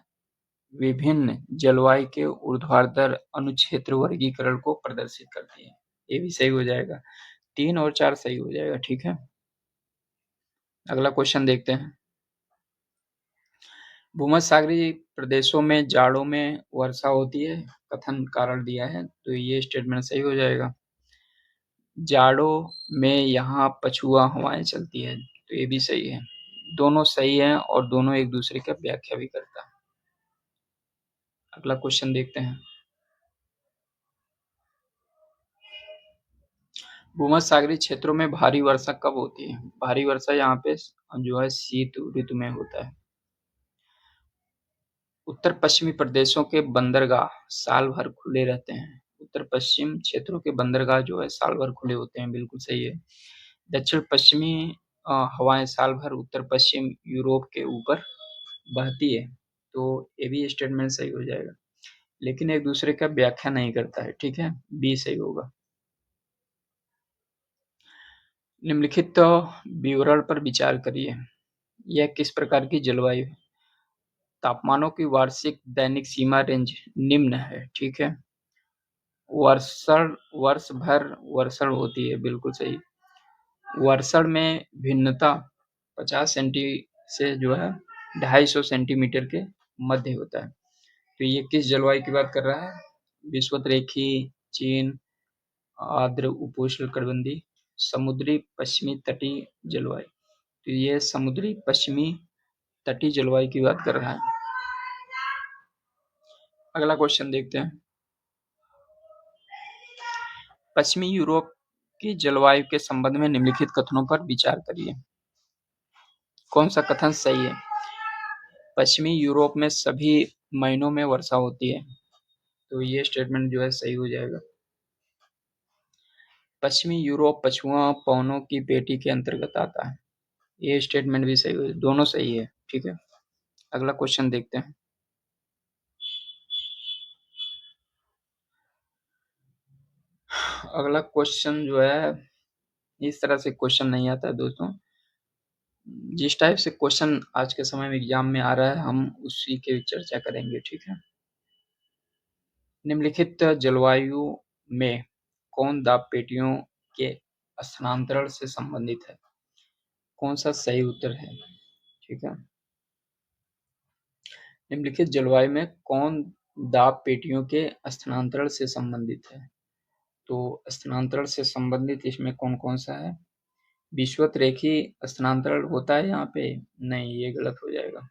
[SPEAKER 1] विभिन्न जलवायु के ऊर्ध्वाधर अनुक्षेत्र वर्गीकरण को प्रदर्शित करती है। ये भी सही हो जाएगा। 3 और 4 सही हो जाएगा। ठीक है। अगला क्वेश्चन देखते हैं, भूमध्यसागरीय प्रदेशों में जाड़ों में वर्षा होती है, कथन कारण दिया है। तो ये स्टेटमेंट सही हो जाएगा। जाड़ों में यहाँ पछुआ हवाएं चलती है। तो ये भी सही है। दोनों सही है और दोनों एक दूसरे का व्याख्या भी करता है। अगला क्वेश्चन देखते हैं, भूमध्यसागरीय क्षेत्रों में भारी वर्षा कब होती है? भारी वर्षा यहाँ पे जो है शीत ऋतु में होता है। उत्तर पश्चिमी प्रदेशों के बंदरगाह साल भर खुले रहते हैं। उत्तर पश्चिम क्षेत्रों के बंदरगाह जो है साल भर खुले होते हैं, बिल्कुल सही है। दक्षिण पश्चिमी हवाएं साल भर उत्तर पश्चिम यूरोप के ऊपर बहती है, तो ये भी स्टेटमेंट सही हो जाएगा, लेकिन एक दूसरे का व्याख्या नहीं करता है, ठीक है, बी सही होगा। निम्नलिखित विवरण पर विचार करिए। यह किस प्रकार की जलवायु है? तापमानों की वार्षिक दैनिक सीमा रेंज निम्न है, ठीक है। वर्षण वर्ष भर वर्षण होती है, बिल्कुल सही। वर्षण में भिन्नता 50 सेंटी से जो है 250 सेंटीमीटर के मध्य होता है। तो ये किस जलवायु की बात कर रहा है? विषुवतरेखीय, चीन, आर्द्र उपोष्णकटिबंधीय, समुद्री पश्चिमी तटीय जलवायु। तो ये समुद्री पश्चिमी तटीय जलवायु की बात कर रहा है। अगला क्वेश्चन देखते हैं। पश्चिमी यूरोप की जलवायु के संबंध में निम्नलिखित कथनों पर विचार करिए। कौन सा कथन सही है? पश्चिमी यूरोप में सभी महीनों में वर्षा होती है, तो ये स्टेटमेंट जो है सही हो जाएगा। पश्चिमी यूरोप पछुआ पवनों की पेटी के अंतर्गत आता है, ये स्टेटमेंट भी सही हो, दोनों सही है, ठीक है। अगला क्वेश्चन देखते हैं। अगला क्वेश्चन जो है, इस तरह से क्वेश्चन नहीं आता है दोस्तों। जिस टाइप से क्वेश्चन आज के समय में एग्जाम में आ रहा है, हम उसी की चर्चा करेंगे, ठीक है। निम्नलिखित जलवायु में कौन दाब पेटियों के स्थानांतरण से संबंधित है? कौन सा सही उत्तर है, ठीक है। निम्नलिखित जलवायु में कौन दाब पेटियों के स्थानांतरण से संबंधित है? तो स्थानांतरण से संबंधित इसमें कौन कौन सा है? विषुवतरेखीय स्थानांतरण होता है यहाँ पे? नहीं, ये गलत हो जाएगा।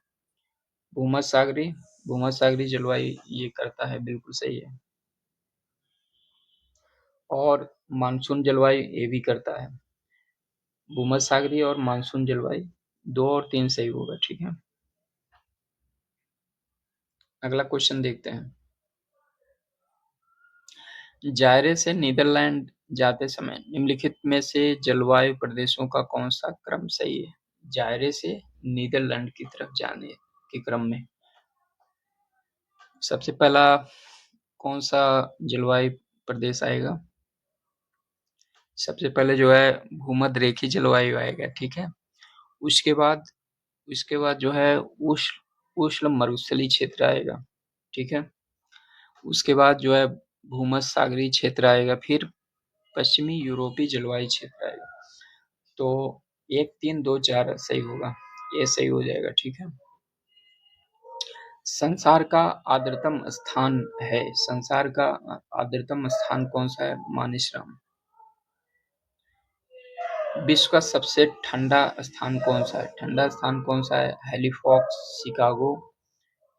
[SPEAKER 1] भूमध्यसागरीय जलवायु ये करता है, बिल्कुल सही है। और मानसून जलवायु ये भी करता है। भूमध्यसागरीय और मानसून जलवायु 2 और 3 सही होगा, ठीक है। अगला क्वेश्चन देखते हैं। जायरे से नीदरलैंड जाते समय निम्नलिखित में से जलवायु प्रदेशों का कौन सा क्रम सही है? जायरे से नीदरलैंड की तरफ जाने के क्रम में सबसे पहला कौन सा जलवायु प्रदेश आएगा? सबसे पहले जो है भूमध्य रेखीय जलवायु आएगा, ठीक है। उसके बाद जो है उष्ण उष्ण मरुस्थलीय क्षेत्र आएगा, ठीक है। उसके बाद जो है भूमध्य सागरीय क्षेत्र आएगा, फिर पश्चिमी यूरोपीय जलवायु क्षेत्र आएगा। तो 1, 3, 2, 4 सही होगा, ये सही हो जाएगा, ठीक है। संसार का आर्द्रतम स्थान है, संसार का आर्द्रतम स्थान कौन सा है? मानिसराम। विश्व का सबसे ठंडा स्थान कौन सा है? ठंडा स्थान कौन सा है? हैलिफॉक्स, शिकागो,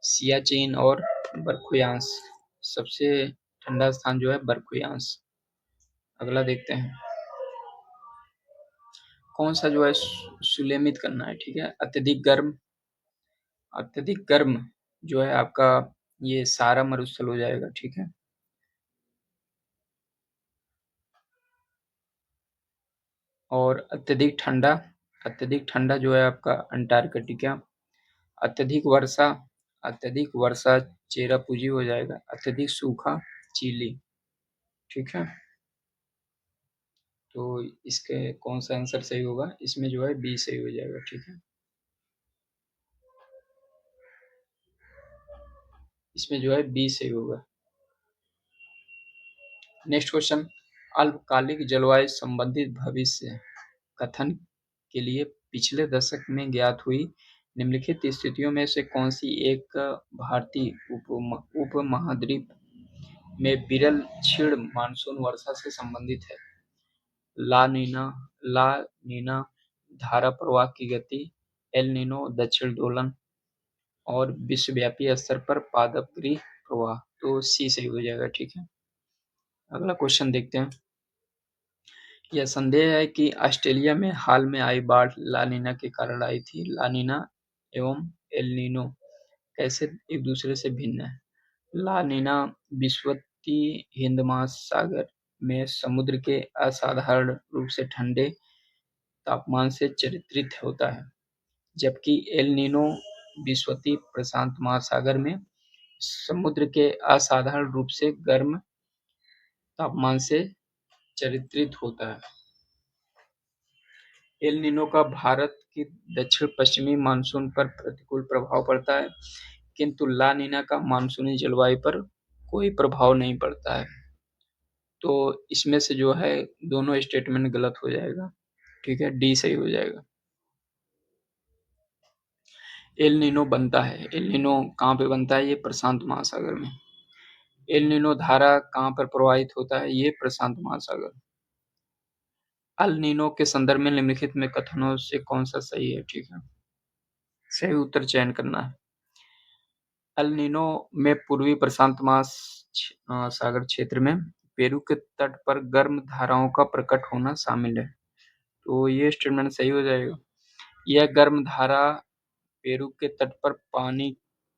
[SPEAKER 1] सियाचिन और बरखुयांस। सबसे ठंडा स्थान जो है बरखुयांस। अगला देखते हैं। कौन सा जो है सुलेमित करना है, ठीक है। अत्यधिक गर्म जो है आपका ये सारा मरुस्थल हो जाएगा, ठीक है। और अत्यधिक ठंडा जो है आपका अंटार्कटिका। अत्यधिक अत्यधिक वर्षा चेरापूंजी हो जाएगा। अत्यधिक सूखा चिली, ठीक है। तो इसके कौन सा आंसर सही होगा? इसमें जो है बी सही हो जाएगा, ठीक है। इसमें जो है बी सही होगा। Next question. अल्पकालिक जलवायु संबंधित भविष्य कथन के लिए पिछले दशक में ज्ञात हुई निम्नलिखित स्थितियों में से कौन सी एक भारतीय उपमहाद्वीप में विरल क्षीण मानसून वर्षा से संबंधित है? ला नीना, ला नीना धारा प्रवाह की गति, एल नीनो दक्षिण दोलन और विश्वव्यापी स्तर पर पादपगृह प्रवाह। तो सी सही हो जाएगा, ठीक है। अगला क्वेश्चन देखते हैं। यह संदेह है कि ऑस्ट्रेलिया में हाल में आई बाढ़ ला नीना के कारण आई थी। ला नीना एवं एल नीनो कैसे एक दूसरे से भिन्न है? ला नीना विषुवतीय हिंद महासागर में समुद्र के असाधारण रूप से ठंडे तापमान से चित्रित होता है, जबकि एल नीनो विषुवतीय प्रशांत महासागर में समुद्र के असाधारण रूप से गर्म तापमान से चित्रित होता है। एल नीनो का भारत की दक्षिण-पश्चिमी मानसून पर प्रतिकूल प्रभाव पड़ता है, किंतु ला नीना का मानसूनी जलवायु पर कोई प्रभाव नहीं पड़ता है। तो इसमें से जो है दोनों स्टेटमेंट गलत हो जाएगा, ठीक है, डी सही हो जाएगा। एल नीनो बनता है, एल नीनो कहाँ पे बनता है? ये प्रशांत महासागर में। एल नीनो धारा कहाँ पर प्रवाहित होता है? ये प्रशांत महासागर। अल नीनो के संदर्भ में निम्नलिखित में कथनों से कौन सा सही है? ठीक है, सही उत्तर चयन करना है। अल नीनो में पूर्वी प्रशांत महासागर क्षेत्र में पेरू के तट पर गर्म धाराओं का प्रकट होना शामिल है। तो ये स्टेटमेंट सही हो जाएगा। यह गर्म धारा पेरू के तट पर पानी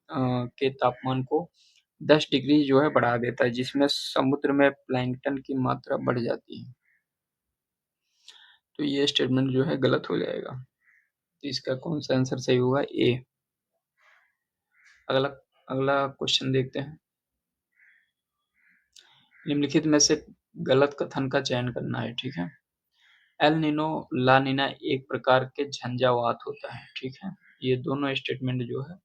[SPEAKER 1] के तापमान को 10 डिग्री जो है बढ़ा देता है, जिसमें समुद्र में प्लैंकटन की मात्रा बढ़ जाती है। तो ये स्टेटमेंट जो है गलत हो जाएगा। तो इसका कौन सा आंसर सही होगा? ए। अगला अगला क्वेश्चन देखते हैं। निम्नलिखित में से गलत कथन का चयन करना है, ठीक है। एल नीनो ला नीना एक प्रकार के झंझावात होता है, ठीक है। ये दोनों स्टेटमेंट जो है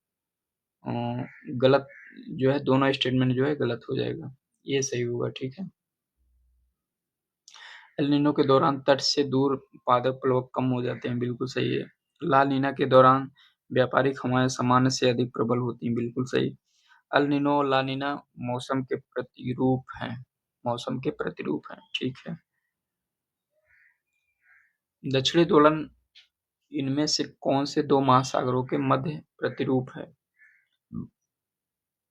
[SPEAKER 1] गलत जो है, दोनों स्टेटमेंट जो है गलत हो जाएगा, ये सही होगा, ठीक है। एल नीनो के दौरान तट से दूर पादप प्लवक कम हो जाते हैं, बिल्कुल सही है। ला नीना के दौरान व्यापारिक हवाएं सामान्य से अधिक प्रबल होती हैं, बिल्कुल सही। अल नीनो ला नीना मौसम के प्रतिरूप हैं, मौसम के प्रतिरूप हैं, ठीक है। दक्षिणी दोलन इनमें से कौन से दो महासागरों के मध्य प्रतिरूप है?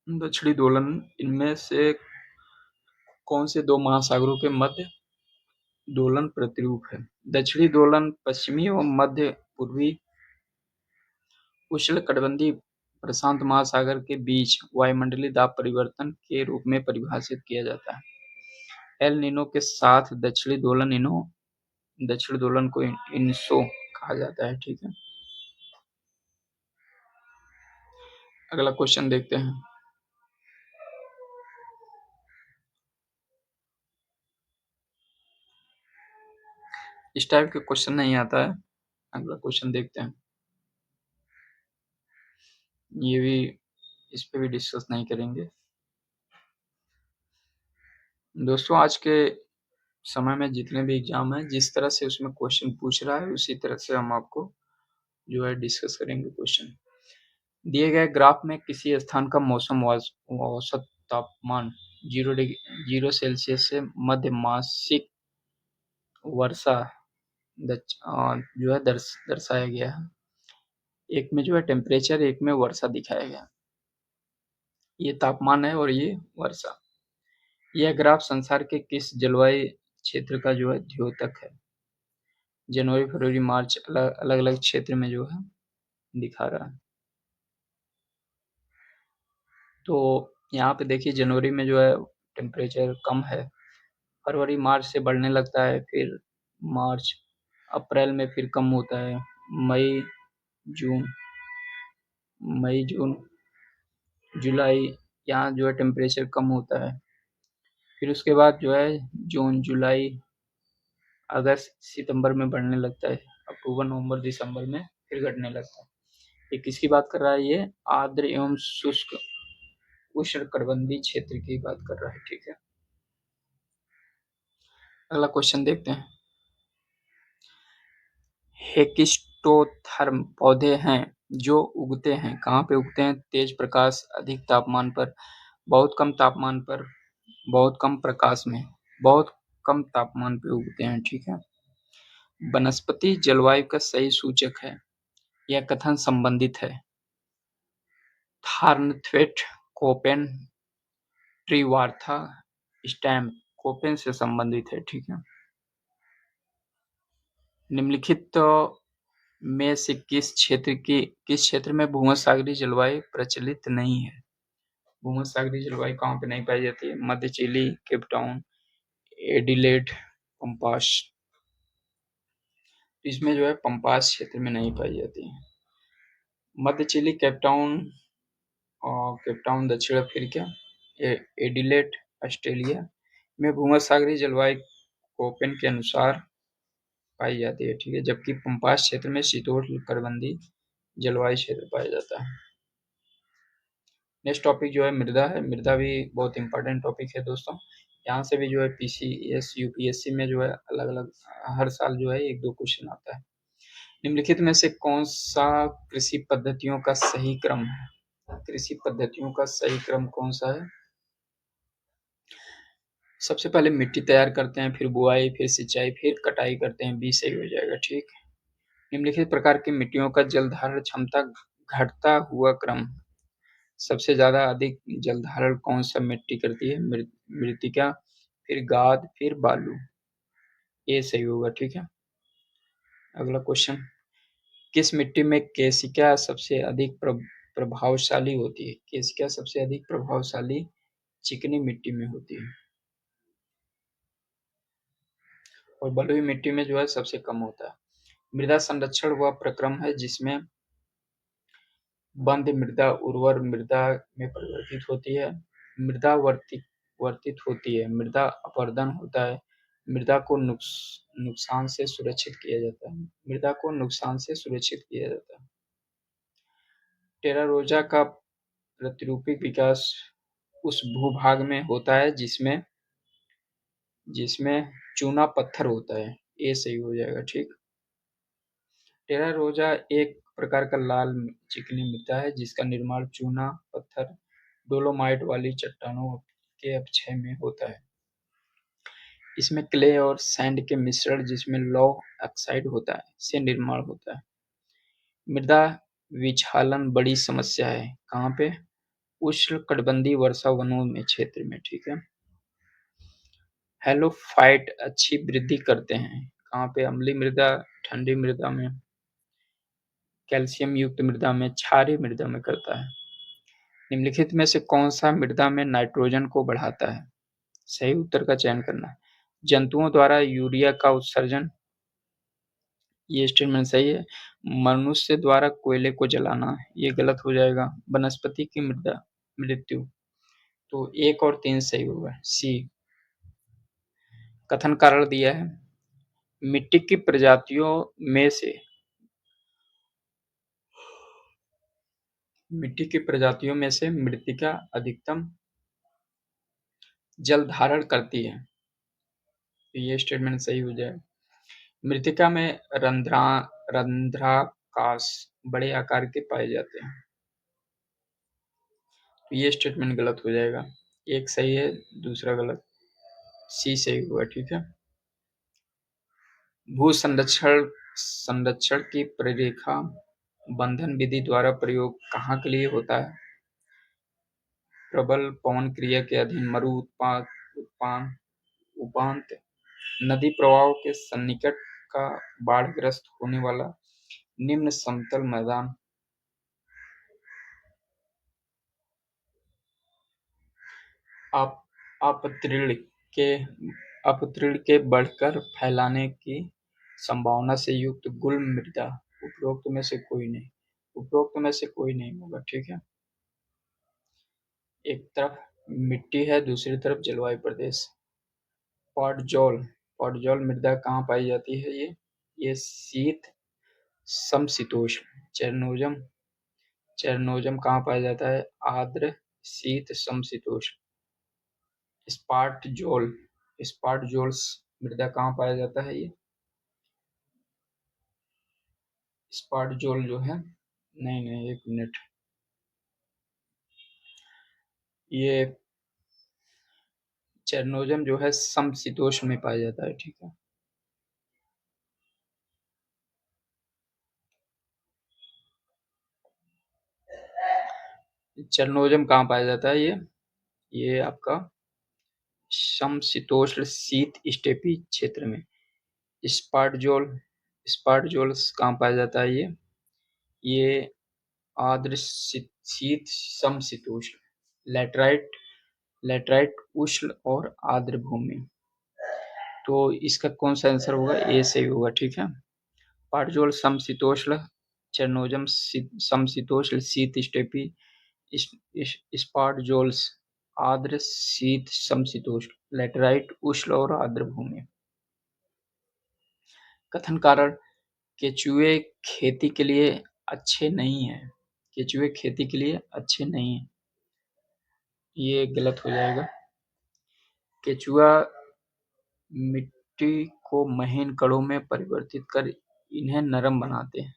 [SPEAKER 1] दक्षिणी दोलन इनमें से कौन से दो महासागरों के मध्य दोलन प्रतिरूप है? दक्षिणी दोलन पश्चिमी एवं मध्य पूर्वी उष्णकटिबंधीय प्रशांत महासागर के बीच वायुमंडलीय दाब परिवर्तन के रूप में परिभाषित किया जाता है। एल नीनो के साथ दक्षिण दोलन को इनसो कहा जाता है, ठीक है। अगला क्वेश्चन देखते हैं। इस टाइप के क्वेश्चन नहीं आता है। अगला क्वेश्चन देखते हैं। ये भी, इस पे भी डिस्कस नहीं करेंगे। दोस्तों आज के समय में जितने भी एग्जाम है, जिस तरह से उसमें क्वेश्चन पूछ रहा है उसी तरह से हम आपको जो है डिस्कस करेंगे क्वेश्चन। दिए गए ग्राफ में किसी स्थान का मौसम औसत तापमान 0 से मध्य मासिक वर्षा जो है दर्शाया गया है। एक में जो है टेम्परेचर, एक में वर्षा दिखाया गया। ये तापमान है और ये वर्षा। यह ग्राफ संसार के किस जलवायु क्षेत्र का जो है द्योतक है? जनवरी, फरवरी, मार्च अलग अलग क्षेत्र में जो है दिखा रहा है। तो यहाँ पे देखिए जनवरी में जो है टेम्परेचर कम है, फरवरी मार्च से बढ़ने लगता है, फिर मार्च अप्रैल में फिर कम होता है, मई जून जुलाई यहाँ जो है टेम्परेचर कम होता है। फिर उसके बाद जो है जून, जुलाई, अगस्त, सितंबर में बढ़ने लगता है, अक्टूबर, नवंबर, दिसंबर में फिर घटने लगता है। ये किसकी बात कर रहा है? ये आर्द्र एवं शुष्क उष्णकटिबंधीय क्षेत्र की बात कर रहा है, ठीक है। अगला क्वेश्चन देखते हैं। हेकिस्टोथर्म पौधे हैं जो उगते हैं, कहाँ पे उगते हैं? तेज प्रकाश, अधिक तापमान पर, बहुत कम तापमान पर, बहुत कम प्रकाश में, बहुत कम तापमान पे उगते हैं, ठीक है। वनस्पति जलवायु का सही सूचक है, यह कथन संबंधित है। थार्नथवेट, कोपेन, ट्रीवार्था, स्टैम कोपेन से संबंधित है, ठीक है। निम्नलिखित में से किस क्षेत्र में भूमध्यसागरीय जलवायु प्रचलित नहीं है? भूमध्यसागरीय जलवायु कहाँ पे नहीं पाई जाती है? मध्य Chile, Cape Town, Adelaide, Pampas. इसमें जो है पंपास क्षेत्र में नहीं पाई जाती है। मध्य चिली, केप टाउन और केप टाउन दक्षिण अफ्रीका, एडिलेड ऑस्ट्रेलिया में भूमध्यसागरीय जलवायु कोपेन के अनुसार पाई जाती है, ठीक है। जबकि पंपास क्षेत्र में शीतोष्ण कटिबंधीय जलवायु क्षेत्र पाया जाता है। नेक्स्ट टॉपिक जो है मृदा है। मृदा भी बहुत इंपॉर्टेंट टॉपिक है दोस्तों। यहाँ से भी जो है पीसीएस यूपीएससी में जो है अलग अलग हर साल जो है एक दो क्वेश्चन आता है। निम्नलिखित में से कौन सा कृषि पद्धतियों का सही क्रम है? कृषि पद्धतियों का सही क्रम कौन सा है? सबसे पहले मिट्टी तैयार करते हैं, फिर बुआई, फिर सिंचाई, फिर कटाई करते हैं, 20 सही हो जाएगा, ठीक। निम्नलिखित प्रकार की मिट्टियों का जल धारण क्षमता घटता हुआ क्रम। सबसे ज्यादा अधिक जल धारण कौन सा मिट्टी करती है? मृत्तिका, फिर गाद, फिर बालू। ये सही होगा, ठीक है। अगला क्वेश्चन, किस मिट्टी में केशिका सबसे अधिक प्रभावशाली होती है? केशिका सबसे अधिक प्रभावशाली चिकनी मिट्टी में होती है और बलुई मिट्टी में जो है सबसे कम होता है। मृदा संरक्षण वह प्रक्रम है जिसमें बंध मृदा उर्वर मृदा में परिवर्तित होती है, मृदा वर्तित होती है, मृदा अपरदन होता है, मृदा को नुकसान से सुरक्षित किया जाता है। मृदा को नुकसान से सुरक्षित किया जाता है। टेरारोजा का प्रतिरूपी विकास उस भूभाग में होता है जिसमें जिसमें चूना पत्थर होता है। ये सही हो जाएगा, ठीक। टेरारोजा एक प्रकार का लाल चिकनी मृदा है जिसका निर्माण चूना पत्थर डोलोमाइट वाली चट्टानों के अपक्षय में होता है। इसमें क्ले और सैंड के मिश्रण जिसमें लौह ऑक्साइड होता है से निर्माण होता है। मृदा विक्षालन बड़ी समस्या है। कहाँ पे? उष्णकटिबंधीय वर्षा वनों में क्षेत्र में, ठीक है। हैलोफाइट अच्छी वृद्धि करते हैं। कहाँ पे? अम्लीय मृदा, ठंडी मृदा में, कैल्शियम युक्त मृदा में, क्षारीय मृदा में करता है। निम्नलिखित में से कौन सा मृदा में नाइट्रोजन को बढ़ाता है? सही उत्तर का चयन करना है। जंतुओं द्वारा यूरिया का उत्सर्जन, ये स्टेटमेंट सही है। मनुष्य द्वारा कोयले को जलाना, ये गलत हो जाएगा। वनस्पति की मृदा मृत्यु, तो 1 और 3 सही होगा, सी। कथन कारण दिया है, मिट्टी की प्रजातियों में से मृत्तिका अधिकतम जल धारण करती है, तो ये स्टेटमेंट सही हो जाए। मृत्तिका में रंध्राकाश बड़े आकार के पाए जाते हैं, तो ये स्टेटमेंट गलत हो जाएगा। एक सही है, दूसरा गलत, सी सही हुआ, ठीक है। भू संरक्षण की परिरेखा बंधन विधि द्वारा प्रयोग कहाँ के लिए होता है? प्रबल पवन क्रिया के अधीन मरु उपांत नदी प्रवाह के सन्निकट का बाढ़ग्रस्त होने वाला निम्न समतल मैदान। अपतृण के बढ़कर फैलाने की संभावना से युक्त गुल्म मृदा। उपरोक्त में से कोई नहीं होगा, ठीक है। एक तरफ मिट्टी है, दूसरी तरफ जलवायु प्रदेश। पॉडजोल मृदा कहाँ पाई जाती है? ये शीत समशीतोष्ण। चेरनोजम कहाँ पाया जाता है? आर्द्र शीत समशीतोष्ण। स्पार्टजोल्स मृदा कहाँ पाया जाता है? ये स्पार्टजोल जो है, नहीं, एक मिनट, ये चेरनोजम जो है समशीतोष्ण में पाया जाता है, ठीक है। चेरनोजम कहाँ पाया जाता है? ये आपका समशीतोष्ण शीत स्टेपी क्षेत्र में। स्पार्टजोल स्पार्टजोल्स कहाँ पाया जाता है ये आर्द्र शीत समशीतोष्ण लैटराइट लैटराइट उष्ण और आर्द्र भूमि। तो इसका कौन सा आंसर होगा? ए सही होगा, ठीक है। पाटजोल समशीतोष्ण, चेरनोजम समशीतोष्ण शीत स्टेपी, स्पाटजोल्स आर्द्र शीत समशीतोष्ण, लैटराइट उष्ण और आर्द्र भूमि। कथन कारण केचुए खेती के लिए अच्छे नहीं है। केचुए खेती के लिए अच्छे नहीं है, ये गलत हो जाएगा। केचुआ मिट्टी को महीन कणों में परिवर्तित कर इन्हें नरम बनाते हैं,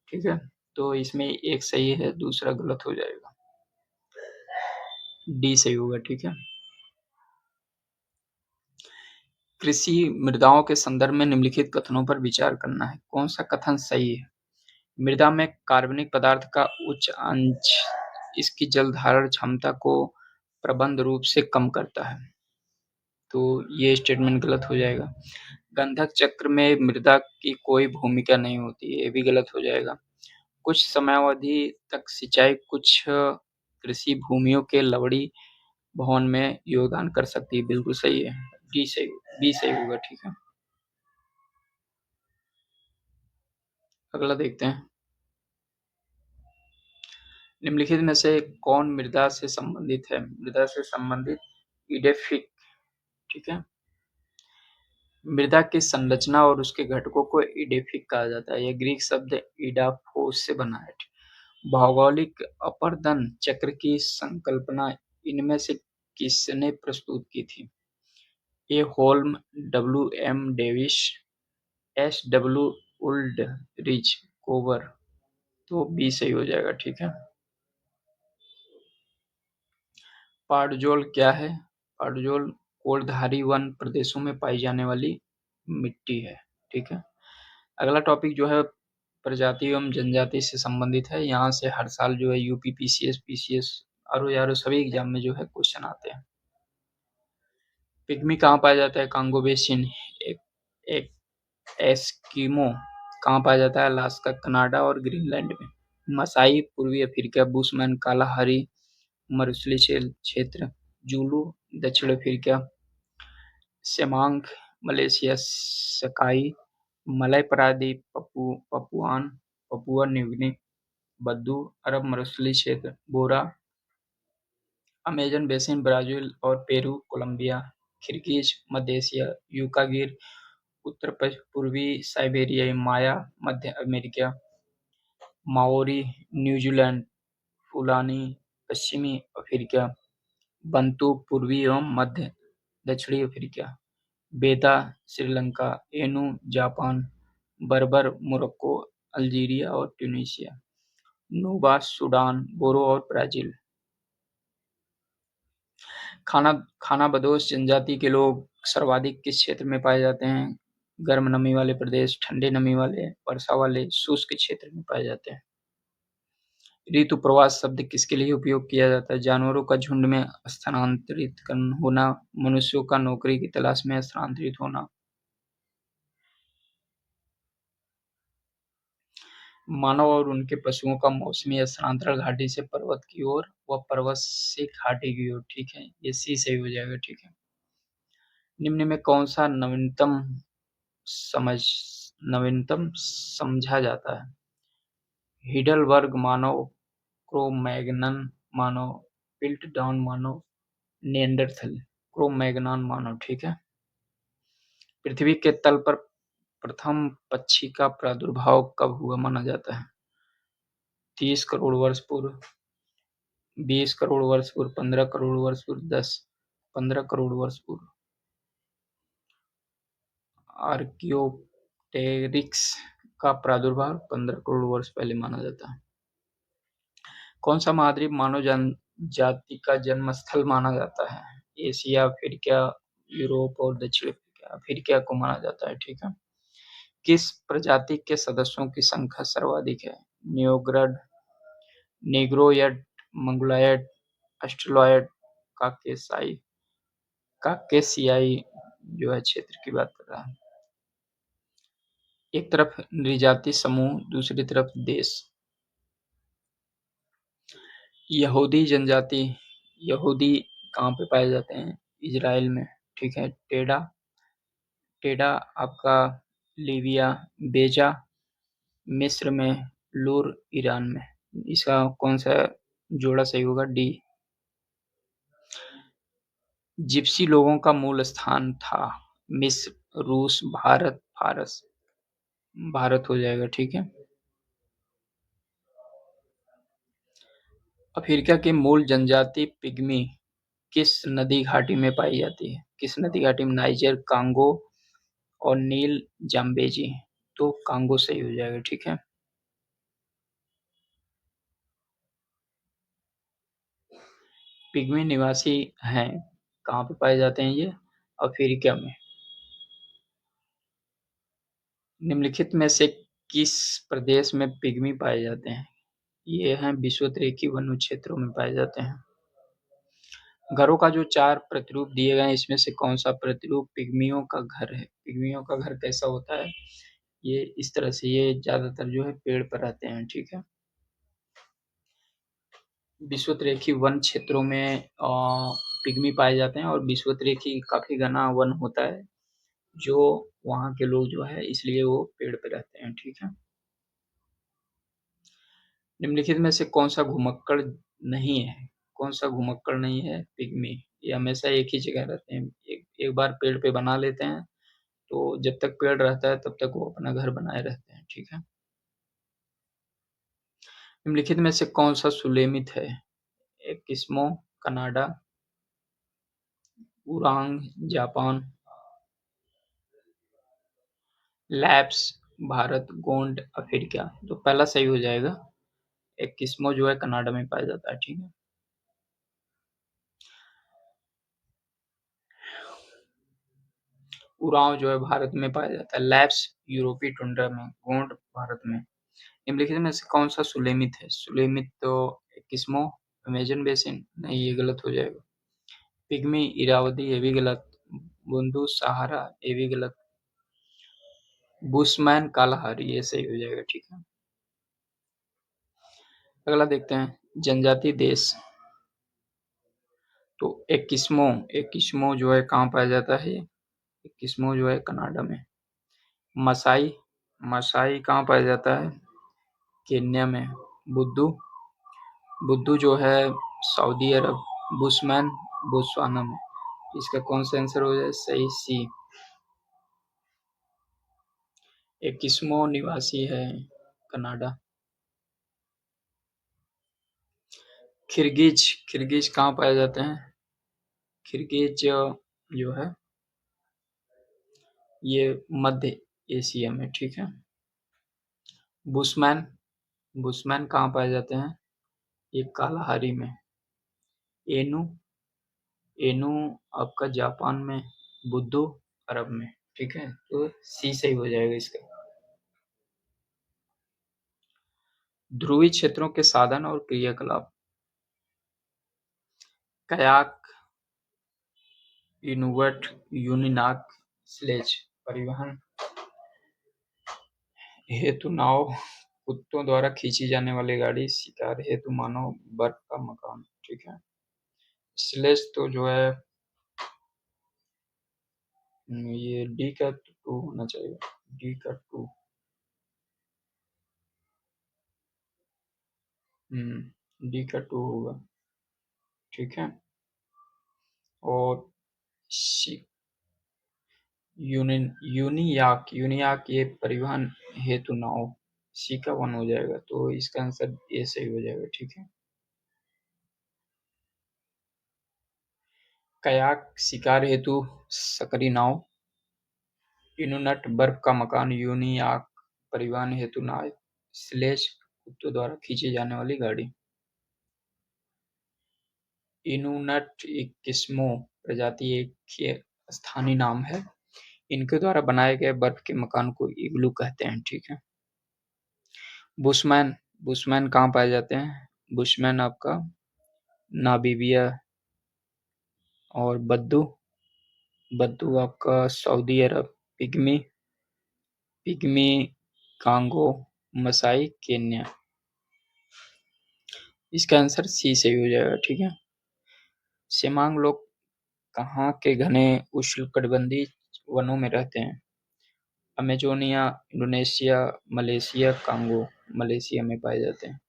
[SPEAKER 1] ठीक है। तो इसमें एक सही है, दूसरा गलत हो जाएगा। डी सही होगा, ठीक है। कृषि मृदाओं के संदर्भ में निम्नलिखित कथनों पर विचार करना है। कौन सा कथन सही है? मृदा में कार्बनिक पदार्थ का उच्च अंश इसकी जल धारण क्षमता को प्रबंध रूप से कम करता है, तो ये स्टेटमेंट गलत हो जाएगा। गंधक चक्र में मृदा की कोई भूमिका नहीं होती है, ये भी गलत हो जाएगा। कुछ समयावधि तक सिंचाई कुछ कृषि भूमियों के लवड़ी भवन में योगदान कर सकती है, बिल्कुल सही है। डी सही, बी सही होगा, ठीक है। अगला देखते हैं। निम्नलिखित में से कौन मृदा से संबंधित है? मृदा से संबंधित इडेफिक, ठीक है। मृदा की संरचना और उसके घटकों को इडेफिक कहा जाता है। यह ग्रीक शब्द इडाफोस से बना है। भौगोलिक अपर्दन चक्र की संकल्पना इनमें से किसने प्रस्तुत की थी? A Holm, W M Davis, S W Wooldridge, कोवर। तो बी सही हो जाएगा, ठीक है। पाटजोल क्या है? पाटजोल कोलधारी वन प्रदेशों में पाई जाने वाली मिट्टी है, ठीक है। अगला टॉपिक जो है प्रजाति एवं जनजाति से संबंधित है। यहाँ से हर साल जो है यूपी पीसीएस आरो सभी एग्जाम में जो है क्वेश्चन आते हैं। पिग्मी कहाँ पाया जाता है? Congo basin. एक, एक एस्किमो कहाँ पाया जाता है? अलास्का, कनाडा और ग्रीनलैंड में। मसाई पूर्वी अफ्रीका, बुशमैन कालाहारी मरुस्थलीय क्षेत्र, जूलू दक्षिण अफ्रीका, सेमांग मलेशिया, सकाई मलय प्रायद्वीप, पपुआ न्यू गिनी, बद्दू अरब मरुस्थलीय क्षेत्र, बोरा अमेजन बेसिन ब्राजील और पेरू, कोलंबिया, किर्गिज मध्य एशिया, यूका गिर उत्तर पूर्वी साइबेरिया, माया मध्य अमेरिका, माओरी न्यूजीलैंड, फुलानी पश्चिमी अफ्रीका, बंतू पूर्वी एवं मध्य दक्षिणी अफ्रीका, बेदा श्रीलंका, एनू जापान, बर्बर मोरक्को, अल्जीरिया और ट्यूनीशिया, नूबा सूडान, बोरो और ब्राजील। खानाबदोश जनजाति के लोग सर्वाधिक किस क्षेत्र में पाए जाते हैं? गर्म नमी वाले प्रदेश, ठंडे नमी वाले, वर्षा वाले, शुष्क क्षेत्र में पाए जाते हैं। ऋतु प्रवास शब्द किसके लिए उपयोग किया जाता है? जानवरों का झुंड में स्थानांतरित होना, मनुष्यों का नौकरी की तलाश में स्थानांतरित होना। मानव और उनके पशुओं का मौसमी स्थानांतरण घाटी से पर्वत की ओर व पर्वत से घाटी की ओर, ठीक है। ये सी सही हो जाएगा, ठीक है। निम्न में कौन सा नवीनतम समझा जाता है? हिडलबर्ग मानव, क्रो-मैग्नन मानव, पिल्टडाउन मानव, निएंडरथल, क्रो-मैग्नन मानव, ठीक है। पृथ्वी के तल पर प्रथम पक्षी का प्रादुर्भाव कब हुआ माना जाता है? 30 करोड़ वर्ष पूर्व, 20 करोड़ वर्ष पूर्व, 15 करोड़ वर्ष पूर्व, 15 करोड़ वर्ष पूर्व। आर्कियोप्टेरिक्स का प्रादुर्भाव 15 करोड़ वर्ष पहले माना जाता है। कौन सा महाद्वीप मानव जाति का जन्म स्थल माना जाता है? एशिया, अफ्रीका, यूरोप और दक्षिण अफ्रीका। अफ्रीका को माना जाता है, ठीक है। किस प्रजाति के सदस्यों की संख्या सर्वाधिक है? न्योग्रड, नेग्रोयड, मंगोलॉयड, ऑस्ट्रेलॉयड, काकेसियाई जो है क्षेत्र की बात कर रहा है। एक तरफ नृजाति समूह, दूसरी तरफ देश। यहूदी जनजाति, यहूदी कहाँ पे पाए जाते हैं? इजराइल में, ठीक है। टेढ़ा, टेढ़ा आपका लीबिया, बेजा मिस्र में, लूर ईरान में। इसका कौन सा जोड़ा सही होगा? डी। जिप्सी लोगों का मूल स्थान था मिस्र, रूस, भारत, फारस। भारत हो जाएगा, ठीक है। अफ्रीका की मूल जनजाति पिग्मी किस नदी घाटी में पाई जाती है? किस नदी घाटी में? नाइजर, कांगो और नील जाम्बेजी। तो कांगो सही हो जाएगा, ठीक है। पिग्मी निवासी हैं, कहाँ पे पाए जाते हैं ये? अफ्रीका में। निम्नलिखित में से किस प्रदेश में पिग्मी पाए जाते हैं? ये हैं विषुवत-रेखीय वन क्षेत्रों में पाए जाते हैं। घरों का जो 4 प्रतिरूप दिए गए हैं, इसमें से कौन-सा प्रतिरूप पिग्मियों का घर है? पिग्मियों का घर कैसा होता है? ये इस तरह से, ये ज़्यादातर जो है पेड़ पर रहते हैं, ठीक है। विषुवत-रेखीय वन क्षेत्रों में पिग्मी पाए जाते हैं और विषुवत-रेखीय काफ़ी घना वन होता है, जो वहाँ के लोग जो है इसलिए वो पेड़ पे रहते हैं, ठीक है। निम्नलिखित में से कौन-सा घुमक्कड़ नहीं है? कौन-सा घुमक्कड़ नहीं है? पिग्मी। ये हमेशा एक ही जगह रहते हैं। एक एक बार पेड़ पे बना लेते हैं, तो जब तक पेड़ रहता है तब तक वो अपना घर बनाए रहते हैं, ठीक है। निम्नलिखित में से कौन-सा सुलेमित है? Eskimo, Canada, Orang, Japan, lapse, Bharat, Gond, Africa. तो पहला सही हो जाएगा। एस्किमो जो है कनाडा में पाया जाता है, ठीक है। उरांव जो है भारत में पाया जाता है। लैप्स यूरोपीय टुंड्रा में, गोंड भारत में। निम्नलिखित में से कौन सा सुलेमित है? सुलेमित तो एस्किमो, अमेजन बेसिन। नहीं, ये गलत हो जाएगा। पिग्मी, इरावदी, ये भी गलत। बुंदू सहारा, ये भी गलत। बुशमैन कालाहारी, ये सही हो जाएगा, ठीक है। अगला देखते हैं, जनजाति देश। तो एस्किमो, एस्किमो जो है कहाँ पाया जाता है? एस्किमो जो है कनाडा में। मसाई, मसाई कहाँ पाया जाता है? केन्या में। बुद्दू, बुद्दू जो है सऊदी अरब। बुशमैन बोत्सवाना में। इसका कौन सा आंसर हो जाए सही? सी। एस्किमो निवासी है कनाडा। किर्गिज, किर्गिज कहाँ पाए जाते हैं? किर्गिज जो है ये मध्य एशिया में, ठीक है। बुशमैन, बुशमैन कहाँ पाए जाते हैं? ये कालाहारी में। एनू, एनू आपका जापान में। बुद्धू अरब में, ठीक है। तो सी सही हो जाएगा इसका। ध्रुवीय क्षेत्रों के साधन और क्रियाकलाप। कयाक, इनुवट, यूनिनाक, स्लेज। परिवहन हेतु नाव, कुत्तों द्वारा खींची जाने वाली गाड़ी, शिकार हेतु मानव, बर्फ का मकान, ठीक है। स्लेज तो जो है ये डी का 2 होना चाहिए। डी का 2। डी का 2 होगा, ठीक है। और यूनियाक, यूनियाक ये परिवहन हेतु नाव। सी का 1 हो जाएगा, तो इसका आंसर ए सही हो जाएगा, ठीक है। कयाक शिकार हेतु सकरी नाव। इनुनट बर्फ का मकान। यूनियाक परिवहन हेतु नाव। स्लेज कुत्तों द्वारा खींची जाने वाली गाड़ी। इनुनट एस्किमो प्रजाति एक स्थानीय नाम है। इनके द्वारा बनाए गए बर्फ के मकान को इग्लू कहते हैं, ठीक है। बुशमैन, बुशमैन कहाँ पाए जाते हैं? बुशमैन आपका नामीबिया। और बद्दू, बद्दू आपका Saudi Arabia. Pygmy, pygmy, Congo, Masai, Kenya. इसका आंसर सी सही हो जाएगा, ठीक है। सेमांग लोग कहाँ के घने उष्णकटिबंधीय वनों में रहते हैं? Amazonia, Indonesia, Malaysia, Congo. Malaysia में पाए जाते हैं।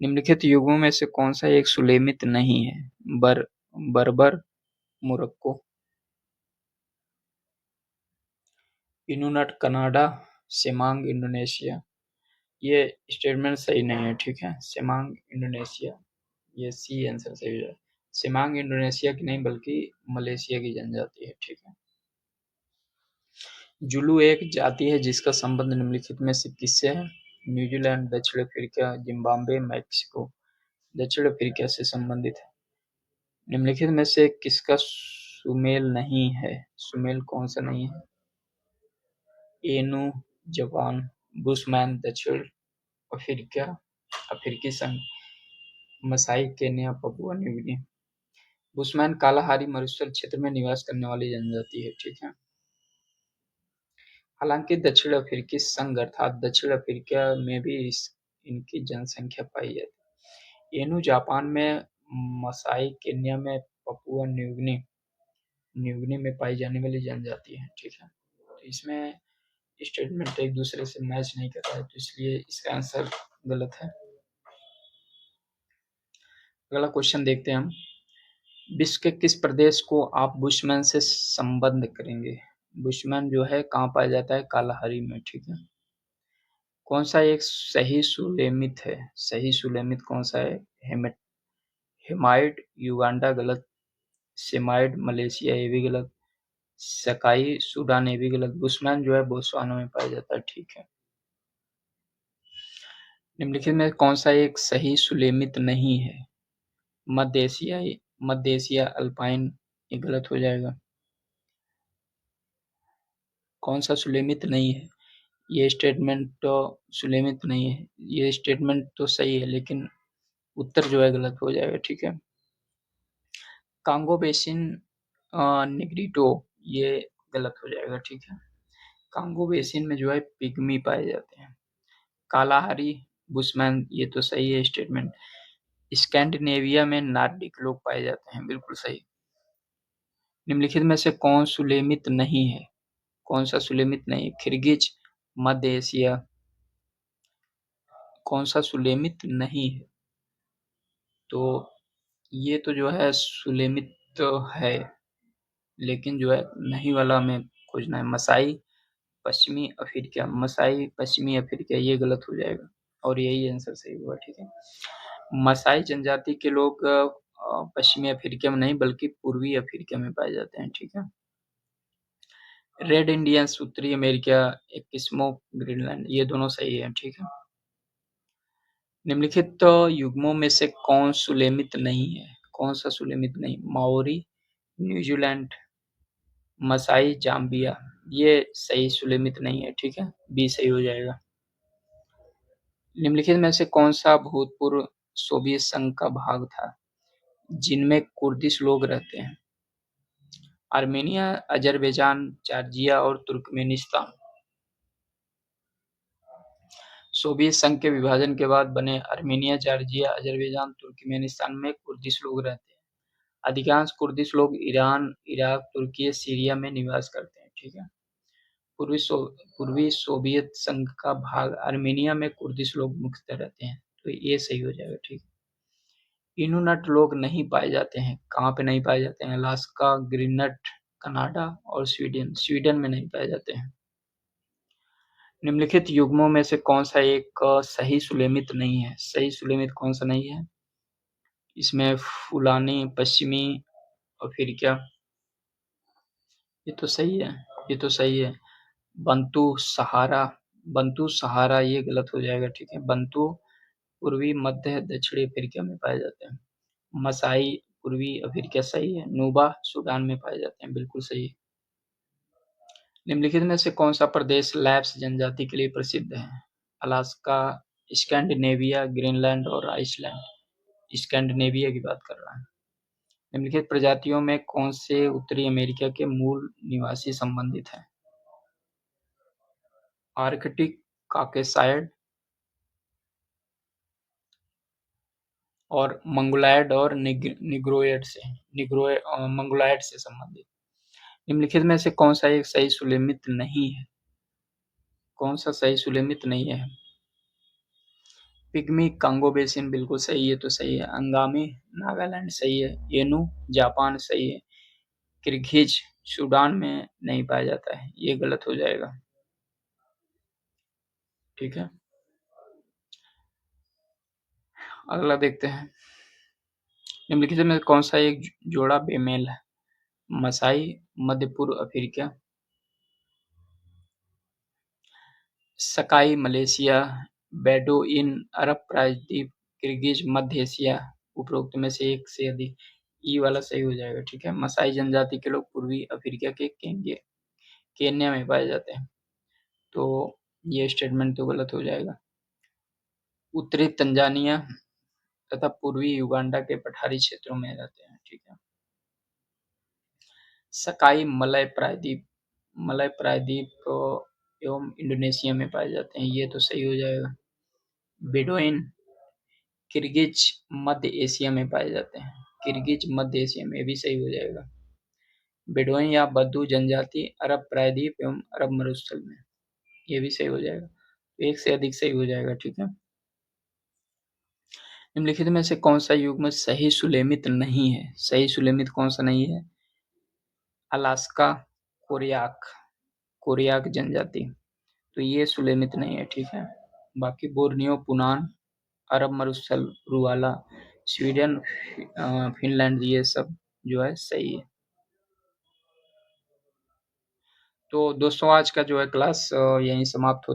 [SPEAKER 1] निम्नलिखित युगों में से कौन सा एक सुलेमित नहीं है? Berber, Morocco. Inuit Canada, Semang Indonesia. ये स्टेटमेंट सही नहीं है, ठीक है। सेमांग इंडोनेशिया, ये सी आंसर सही है। सेमांग इंडोनेशिया की नहीं बल्कि मलेशिया की जनजाति है, ठीक है। जुलू एक जाति है जिसका संबंध निम्नलिखित में से किससे है? न्यूजीलैंड, दक्षिण अफ्रीका, जिम्बाब्वे, मैक्सिको। दक्षिण अफ्रीका से संबंधित है। निम्नलिखित में से किसका सुमेल नहीं है? सुमेल कौन सा नहीं है? एनू, जापान, बुशमैन, दक्षिण अफ्रीका, अफ्रीकी संघ, Maasai, Kenya, Papua New Guinea. Bushman Kalahari मरुस्थल क्षेत्र में निवास करने वाली जनजाति है, ठीक है। हालांकि दक्षिण अफ्रीकी संघ अर्थात दक्षिण अफ्रीका में भी इनकी जनसंख्या पाई जाती है। एनू जापान में, मसाई केन्या में, पपुआ न्यूगिनी में पाई जाने वाली जनजाति है, ठीक है। तो इसमें स्टेटमेंट एक दूसरे से मैच नहीं कर रहा है, तो इसलिए इसका आंसर गलत है। अगला क्वेश्चन देखते हैं हम। विश्व के किस प्रदेश को आप बुशमैन से संबद्ध करेंगे? बुशमैन जो है कहाँ पाया जाता है? कालाहारी में, ठीक है। कौन सा एक सही सुलेमित है? सही सुलेमित कौन सा है? हेमाइट, युगांडा गलत। सेमाइट, मलेशिया ये भी गलत। सकाई, सूडान ये भी गलत। बुशमैन जो है बोत्सवाना में पाया जाता है, ठीक है। निम्नलिखित में कौन सा एक सही सुलेमित नहीं है? मध्य एशिया अल्पाइन, ये गलत हो जाएगा। कौन सा सुलेमित नहीं है? ये स्टेटमेंट तो सुलेमित नहीं है। ये स्टेटमेंट तो सही है लेकिन उत्तर जो है गलत हो जाएगा, ठीक है। कांगो बेसिन, निग्रिटो, ये गलत हो जाएगा, ठीक है। कांगो बेसिन में जो है पिग्मी पाए जाते हैं। कालाहारी, बुशमैन, ये तो सही है स्टेटमेंट। स्कैंडिनेविया में नार्डिक लोग पाए जाते हैं, बिल्कुल सही। निम्नलिखित में से कौन सुलेमित नहीं है? कौन सा सुलेमित नहीं है? किर्गिज, मध्य एशिया। कौन सा सुलेमित नहीं है? तो ये तो जो है सुलेमित तो है लेकिन जो है नहीं वाला हमें खोजना है। मसाई पश्चिमी अफ्रीका, मसाई पश्चिमी अफ्रीका, ये गलत हो जाएगा और यही आंसर सही हुआ, ठीक है। मसाई जनजाति के लोग पश्चिमी अफ्रीका में नहीं बल्कि पूर्वी अफ्रीका में पाए जाते हैं, ठीक है। रेड इंडियंस उत्तरी अमेरिका, एस्किमो ग्रीनलैंड, ये दोनों सही है, ठीक है। निम्नलिखित युग्मों में से कौन सुलेमित नहीं है? कौन सा सुलेमित नहीं? माओरी, न्यूजीलैंड, मसाई, जाम्बिया, ये सही सुलेमित नहीं है, ठीक है। बी सही हो जाएगा। निम्नलिखित में से कौन सा भूतपूर्व सोवियत संघ का भाग था जिनमें कुर्दिश लोग रहते हैं? आर्मेनिया, अजरबैजान, जॉर्जिया और तुर्कमेनिस्तान। सोवियत संघ के विभाजन के बाद बने आर्मेनिया, जॉर्जिया, अजरबैजान, तुर्कमेनिस्तान में कुर्दिश लोग रहते हैं। अधिकांश कुर्दिश लोग ईरान, इराक, तुर्की, सीरिया में निवास करते हैं, ठीक है। पूर्वी सोवियत संघ का भाग आर्मेनिया में कुर्दिश लोग मुख्यतः रहते हैं, तो ये सही हो जाएगा, ठीक। इनुनट लोग नहीं पाए जाते हैं। कहाँ पे नहीं पाए जाते हैं? अलास्का, ग्रीनलैंड, कनाडा और स्वीडन। स्वीडन में नहीं पाए जाते हैं। निम्नलिखित युग्मों में से कौन सा एक सही सुलेमित नहीं है? सही सुलेमित कौन सा नहीं है? इसमें फुलानी पश्चिमी अफ्रीका, ये तो सही है। ये तो सही है। बंतू सहारा, बंतू सहारा ये गलत हो जाएगा, ठीक है। बंतू पूर्वी मध्य दक्षिणी अफ्रीका में पाए जाते हैं। मसाई पूर्वी अफ्रीका सही है। नूबा सूडान में पाए जाते हैं, बिल्कुल सही है। निम्नलिखित में से कौन सा प्रदेश लैप्स जनजाति के लिए प्रसिद्ध है? अलास्का, स्कैंडिनेविया, ग्रीनलैंड और आइसलैंड। स्कैंडिनेविया की बात कर रहा है। निम्नलिखित प्रजातियों में कौन से उत्तरी अमेरिका के मूल निवासी संबंधित हैं? आर्कटिक, काकेसाइड और मंगोलॉयड और मंगोलॉयड से संबंधित। निम्नलिखित में से कौन सा एक सही सुलेमित नहीं है? कौन सा सही सुलेमित नहीं है? पिग्मी कांगो बेसिन बिल्कुल सही है, तो सही है। अंगामी नागालैंड सही है। एनू जापान सही है। किर्गिज सूडान में नहीं पाया जाता है, ये गलत हो जाएगा। ठीक है, अगला देखते हैं। निम्नलिखित में कौन सा एक जोड़ा बेमेल है? मसाई मध्य पूर्व अफ्रीका, सकाई मलेशिया, बेडोइन अरब प्रायद्वीप, किर्गिज मध्य एशिया। उपरोक्त में से एक से अधिक। ई वाला सही हो जाएगा। ठीक है, मसाई जनजाति के लोग पूर्वी अफ्रीका के केन्या में पाए जाते हैं, तो ये स्टेटमेंट तो गलत हो जाएगा। उत्तरी तंजानिया तथा पूर्वी युगांडा के पठारी क्षेत्रों में रहते हैं। ठीक है, सकाई मलय प्रायद्वीप एवं इंडोनेशिया में पाए जाते हैं, ये तो सही हो जाएगा। बेडोइन किर्गिज मध्य एशिया में पाए जाते हैं, किर्गिज मध्य एशिया में भी सही हो जाएगा। बेडोइन या बद्दू जनजाति अरब प्रायद्वीप एवं अरब मरुस्थल में, ये भी सही हो जाएगा। एक से अधिक सही हो जाएगा। ठीक है, निम्नलिखित में से कौन सा युग्म सही सुलेमित नहीं है? सही सुलेमित कौन सा नहीं है? अलास्का कोरियाक जनजाति, तो ये सुलेमित नहीं है। ठीक है, बाकी बोर्नियो, पुनान, अरब मरुस्थल, रुवाला, स्वीडन, फिनलैंड, ये सब जो है सही है। तो दोस्तों आज का जो है क्लास यहीं समाप्त होता है।